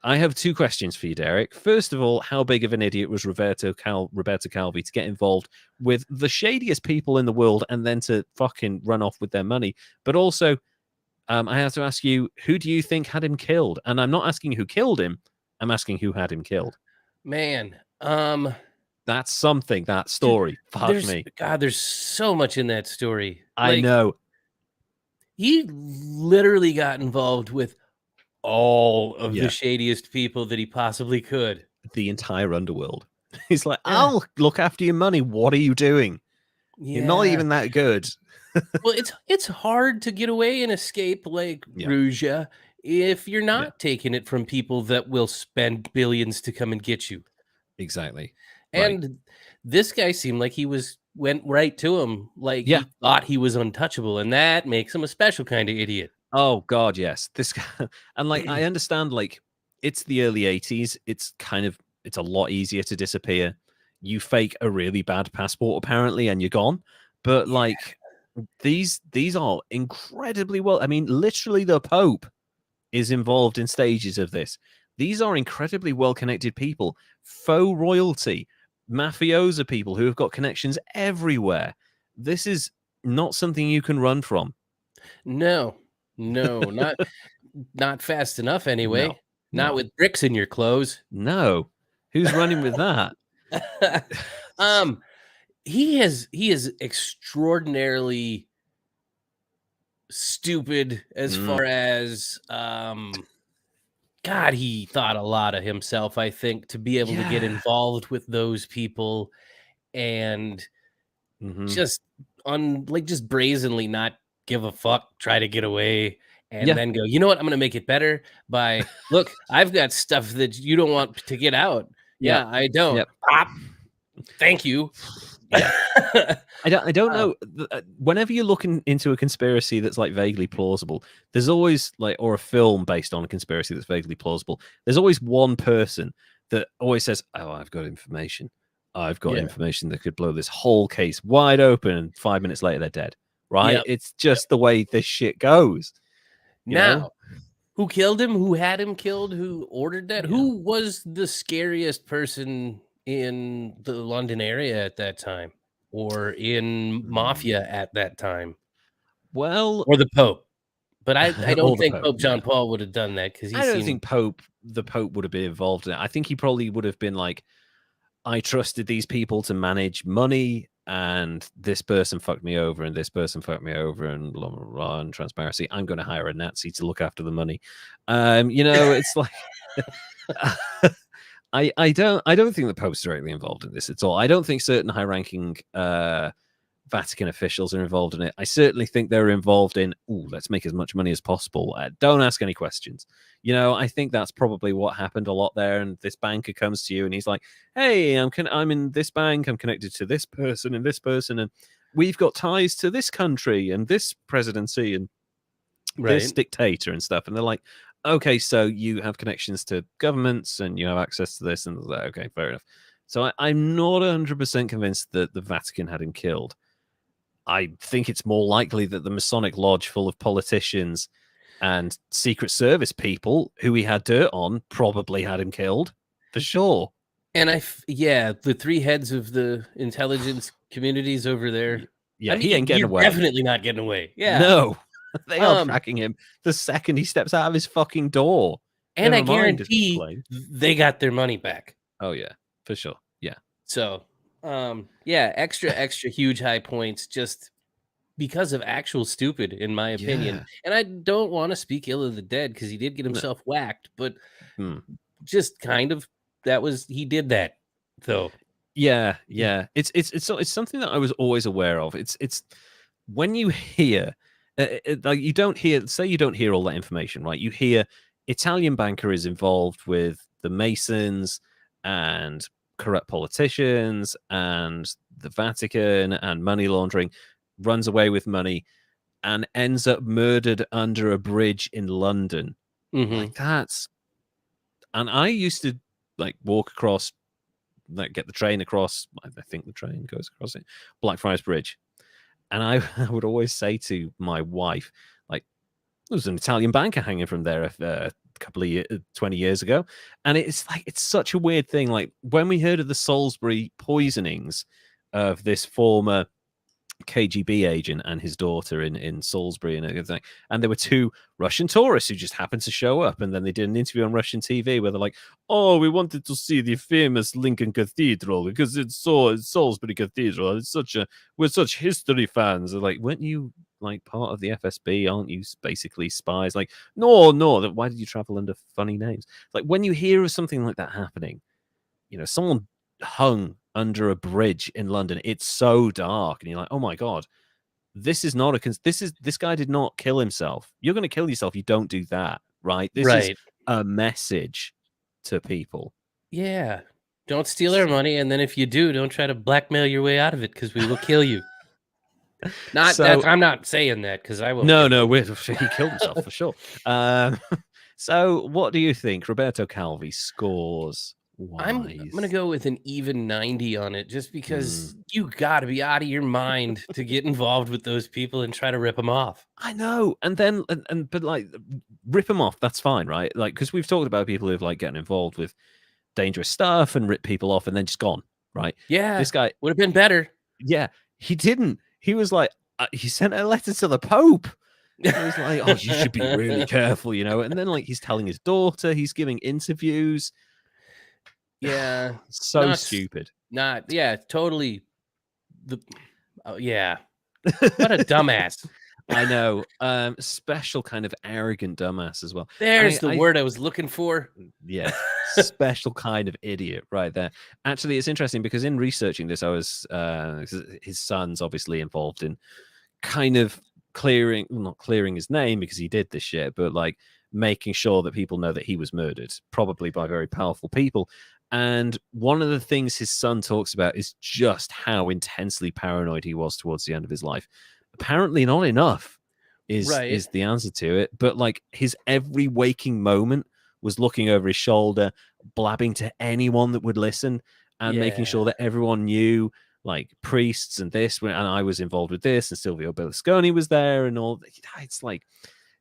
A: I have 2 questions for you, Derek. First of all, how big of an idiot was Roberta Calvi to get involved with the shadiest people in the world and then to fucking run off with their money? But also, I have to ask you, who do you think had him killed? And I'm not asking who killed him. I'm asking who had him killed.
B: Man,
A: that's something, that story. Fuck me.
B: God, there's so much in that story.
A: I know.
B: He literally got involved with all of the shadiest people that he possibly could.
A: The entire underworld. He's like, I'll look after your money. What are you doing? You're not even that good.
B: Well, it's hard to get away and escape like Ruja if you're not taking it from people that will spend billions to come and get you.
A: Exactly.
B: And this guy seemed like he went right to him, like he thought he was untouchable, and that makes him a special kind of idiot.
A: Oh God, yes. This guy, and like I understand, like it's the early 80s. It's a lot easier to disappear. You fake a really bad passport apparently, and you're gone. But like these are incredibly well. I mean, literally, the Pope is involved in stages of this. These are incredibly well-connected people, faux royalty, mafiosa people who have got connections everywhere. This is not something you can run from.
B: No, not fast enough anyway. Not with bricks in your clothes.
A: No. Who's running with that?
B: He is extraordinarily stupid as far as God, he thought a lot of himself, I think, to be able to get involved with those people and just brazenly not give a fuck, try to get away, and then go, you know what, I'm gonna make it better by look, I've got stuff that you don't want to get out. I don't. Pop. Thank you.
A: I don't know. Whenever you're looking into a conspiracy that's like vaguely plausible, there's always or a film based on a conspiracy that's vaguely plausible. There's always one person that always says, "Oh, I've got information. I've got information that could blow this whole case wide open." And 5 minutes later, they're dead. Right? It's just the way this shit goes.
B: Now, who killed him? Who had him killed? Who ordered that? Who was the scariest person in the London area at that time, or in mafia at that time?
A: Well,
B: or the Pope. But I don't think Pope John Paul would have done that because
A: I don't think the Pope would have been involved in it. I think he probably would have been like, I trusted these people to manage money, and this person fucked me over, and this person fucked me over, and blah blah blah, and transparency. I'm going to hire a Nazi to look after the money. It's like I don't think the Pope's directly involved in this at all. I don't think certain high-ranking Vatican officials are involved in it. I certainly think they're involved in, let's make as much money as possible. Don't ask any questions. I think that's probably what happened a lot there. And this banker comes to you and he's like, hey, I'm in this bank. I'm connected to this person, and we've got ties to this country and this presidency and this dictator and stuff. And they're like, okay, so you have connections to governments and you have access to this. And like, okay, fair enough. So I'm not 100% convinced that the Vatican had him killed. I think it's more likely that the Masonic Lodge full of politicians and Secret Service people who he had dirt on probably had him killed, for sure.
B: And the three heads of the intelligence communities over there.
A: Yeah, he ain't getting away.
B: Definitely not getting away. Yeah.
A: No, they are tracking him the second he steps out of his fucking door.
B: And I guarantee they got their money back.
A: Oh, yeah, for sure. Yeah.
B: So... extra huge high points just because of actual stupid, in my opinion. And I don't want to speak ill of the dead because he did get himself whacked, but just kind of he did that though.
A: Yeah. It's something that I was always aware of. It's when you hear like you don't hear all that information, right? You hear Italian banker is involved with the Masons and corrupt politicians and the Vatican and money laundering, runs away with money and ends up murdered under a bridge in London. Like that's, and I used to like walk across, like get the train across, I think the train goes across it, Blackfriars Bridge. And I would always say to my wife, like, there's an Italian banker hanging from there a couple of 20 years ago. And it's like, it's such a weird thing. Like when we heard of the Salisbury poisonings of this former KGB agent and his daughter in Salisbury and everything, and there were two Russian tourists who just happened to show up, and then they did an interview on Russian TV where they're like, oh, we wanted to see the famous Lincoln Cathedral because it's Salisbury Cathedral. We're such history fans. They're like, weren't you like part of the FSB? Aren't you basically spies? Like, no. Why did you travel under funny names? Like, when you hear of something like that happening, someone hung under a bridge in London. It's so dark, and you're like, oh my god, this is not this guy did not kill himself. You're going to kill yourself. You don't do that, right? This is a message to people.
B: Yeah. Don't steal our money, and then if you do, don't try to blackmail your way out of it, because we will kill you. I'm not saying that, because I won't.
A: No, he killed himself for sure. So what do you think? Roberto Calvi scores wise.
B: I'm going to go with an even 90 on it, just because you got to be out of your mind to get involved with those people and try to rip them off.
A: I know. And then, but like, rip them off. That's fine, right? Like, because we've talked about people who've like getting involved with dangerous stuff and rip people off and then just gone, right?
B: Yeah.
A: This guy
B: would have been better.
A: Yeah. He didn't. He was like, he sent a letter to the Pope. He was like, oh, you should be really careful, And then, like, he's telling his daughter, he's giving interviews.
B: Yeah.
A: So stupid.
B: Totally. Yeah. What a dumbass.
A: I know. Special kind of arrogant dumbass as well.
B: There's the word I was looking for.
A: Yeah. Special kind of idiot right there. Actually, it's interesting because in researching this, I was his son's obviously involved in kind of not clearing his name because he did this shit, but like making sure that people know that he was murdered, probably by very powerful people. And one of the things his son talks about is just how intensely paranoid he was towards the end of his life. Apparently not enough is the answer to it. But like his every waking moment was looking over his shoulder, blabbing to anyone that would listen, and making sure that everyone knew, like priests and this, and I was involved with this, and Silvio Berlusconi was there, and all. It's like,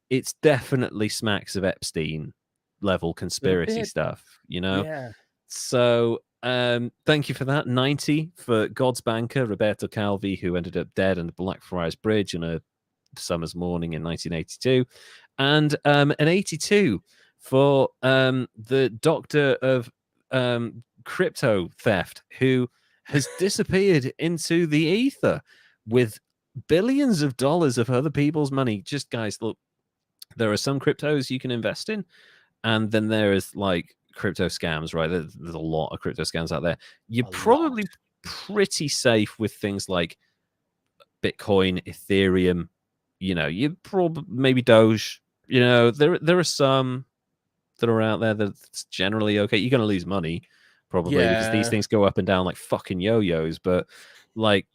A: it's definitely smacks of Epstein level conspiracy stuff,
B: Yeah.
A: So thank you for that. 90 for God's banker Roberto Calvi, who ended up dead on the Blackfriars Bridge in a summer's morning in 1982, and an 82 for the doctor of crypto theft, who has disappeared into the ether with billions of dollars of other people's money. Just, guys, look, there are some cryptos you can invest in, and then there is like crypto scams, right? There's a lot of crypto scams out there. You're probably pretty safe with things like Bitcoin, Ethereum, you probably maybe Doge, there are some that are out there that's generally okay. You're going to lose money probably because these things go up and down like fucking yo-yos, but like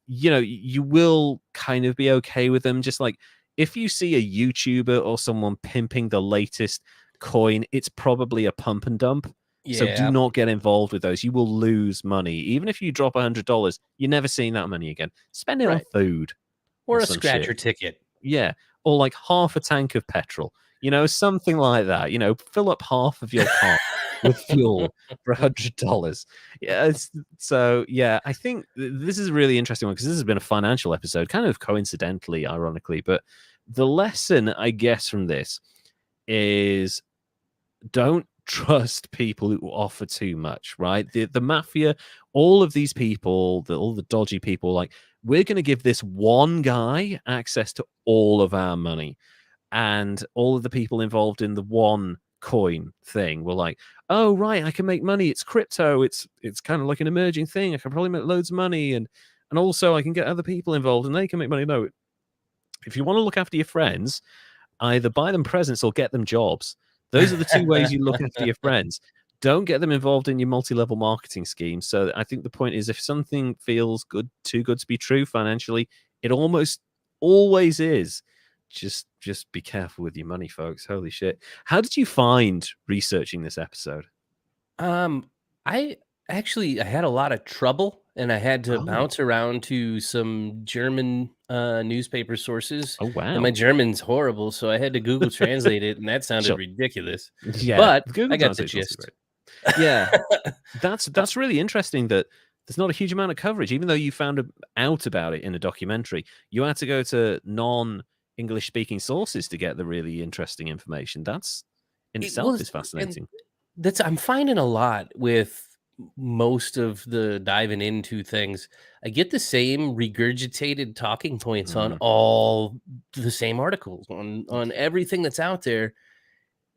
A: you will kind of be okay with them. Just like if you see a YouTuber or someone pimping the latest coin, it's probably a pump and dump. So do not get involved with those. You will lose money. Even if you drop $100, you're never seeing that money again. Spend it on food
B: or a scratcher ticket.
A: Yeah, or like half a tank of petrol, something like that. Fill up half of your car with fuel for $100. Yeah, so yeah, I think this is a really interesting one because this has been a financial episode, kind of coincidentally, ironically. But the lesson I guess from this is don't trust people who offer too much, right? The mafia, all of these people, all the dodgy people, like, we're going to give this one guy access to all of our money. And all of the people involved in the one coin thing were like, oh, right, I can make money. It's crypto. It's kind of like an emerging thing. I can probably make loads of money. And also I can get other people involved and they can make money. No, if you want to look after your friends, either buy them presents or get them jobs. Those are the two ways you look after your friends. Don't get them involved in your multi-level marketing scheme. So I think the point is, if something feels too good to be true financially, it almost always is. Just be careful with your money, folks. Holy shit. How did you find researching this episode?
B: I had a lot of trouble, and I had to bounce around to some German newspaper sources.
A: Oh, wow.
B: And my German's horrible, so I had to Google Translate it, and that sounded ridiculous.
A: Yeah,
B: but
A: Google
B: I got the gist.
A: Yeah, that's really interesting that there's not a huge amount of coverage, even though you found out about it in a documentary. You had to go to non-English speaking sources to get the really interesting information. That's in itself is fascinating.
B: I'm finding a lot with most of the diving into things, I get the same regurgitated talking points on all the same articles on everything that's out there.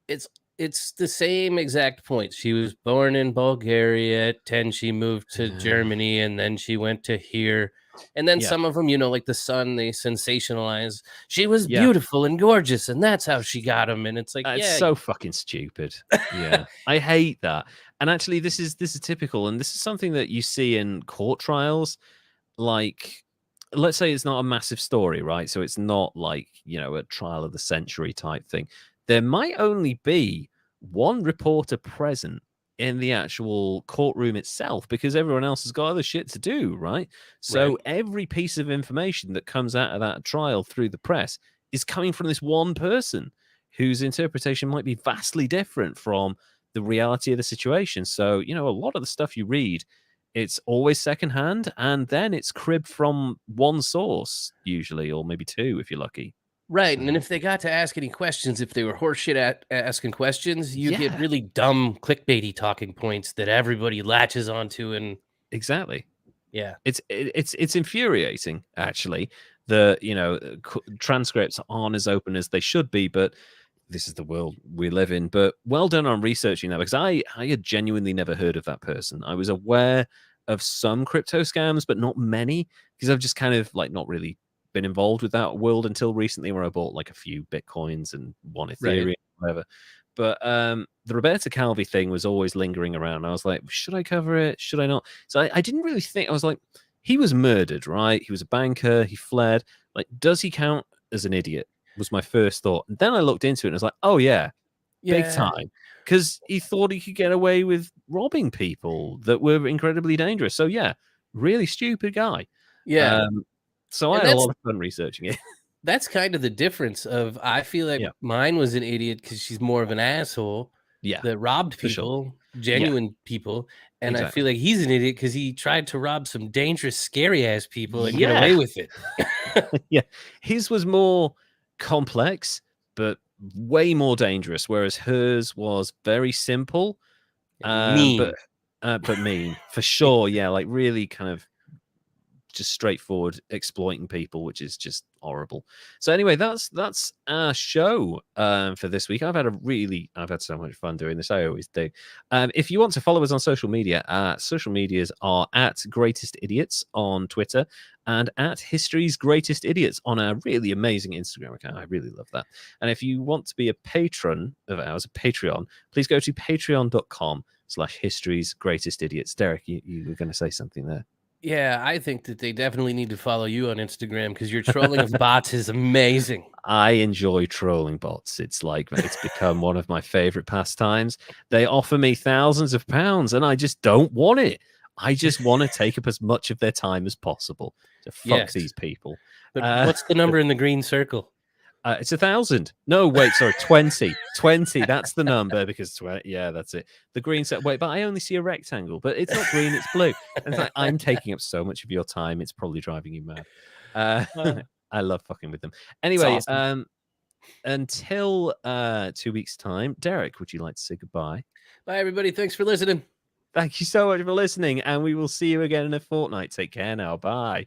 B: It's it's the same exact points. She was born in Bulgaria at 10. She moved to Germany and then she went to here. And then some of them, like the Sun, they sensationalize. She was beautiful and gorgeous, and that's how she got him. And it's like,
A: it's so fucking stupid. Yeah, I hate that. And actually, this is typical, and this is something that you see in court trials. Like, let's say it's not a massive story, right? So it's not like, a trial of the century type thing. There might only be one reporter present in the actual courtroom itself because everyone else has got other shit to do, right? So every piece of information that comes out of that trial through the press is coming from this one person whose interpretation might be vastly different from the reality of the situation. So, a lot of the stuff you read, it's always secondhand, and then it's cribbed from one source, usually, or maybe two if you're lucky.
B: Right, and then if they got to ask any questions, if they were horseshit at asking questions, you get really dumb clickbaity talking points that everybody latches onto, and
A: exactly, it's infuriating actually. The transcripts aren't as open as they should be, but this is the world we live in. But well done on researching that, because I had genuinely never heard of that person. I was aware of some crypto scams, but not many, because I've just kind of like not really been involved with that world until recently, where I bought like a few Bitcoins and one Ethereum, whatever. But the Roberta Calvi thing was always lingering around. I was like, should I cover it? Should I not? So I didn't really think. I was like, he was murdered, right? He was a banker. He fled. Like, does he count as an idiot? Was my first thought. And then I looked into it and I was like, oh yeah, big time. Because he thought he could get away with robbing people that were incredibly dangerous. So yeah, really stupid guy.
B: Yeah.
A: So I had a lot of fun researching it.
B: That's kind of the difference of, I feel like mine was an idiot because she's more of an asshole that robbed people, genuine people. And I feel like he's an idiot because he tried to rob some dangerous, scary ass people and get away with it.
A: His was more complex, but way more dangerous, whereas hers was very simple,
B: mean.
A: but mean for sure. Like really kind of just straightforward exploiting people, which is just horrible. So anyway, that's our show for this week. I've had so much fun doing this. I always do. If you want to follow us on social media, social medias are at Greatest Idiots on Twitter and at History's Greatest Idiots on our really amazing Instagram account. I really love that. And if you want to be a patron of ours, a Patreon, please go to patreon.com/History's Greatest Idiots. Derek, you were going to say something there.
B: Yeah, I think that they definitely need to follow you on Instagram because your trolling of bots is amazing.
A: I enjoy trolling bots. It's become one of my favorite pastimes. They offer me thousands of pounds and I just don't want it. I just want to take up as much of their time as possible to fuck these people.
B: But what's the number in the green circle?
A: It's 1,000. No, wait, sorry, 20. 20, that's the number, because that's it. The green set. Wait, but I only see a rectangle, but it's not green, it's blue. It's like, I'm taking up so much of your time, it's probably driving you mad. I love fucking with them. Anyway, awesome. Until 2 weeks' time, Derek, would you like to say goodbye?
B: Bye, everybody. Thanks for listening.
A: Thank you so much for listening, and we will see you again in a fortnight. Take care now. Bye.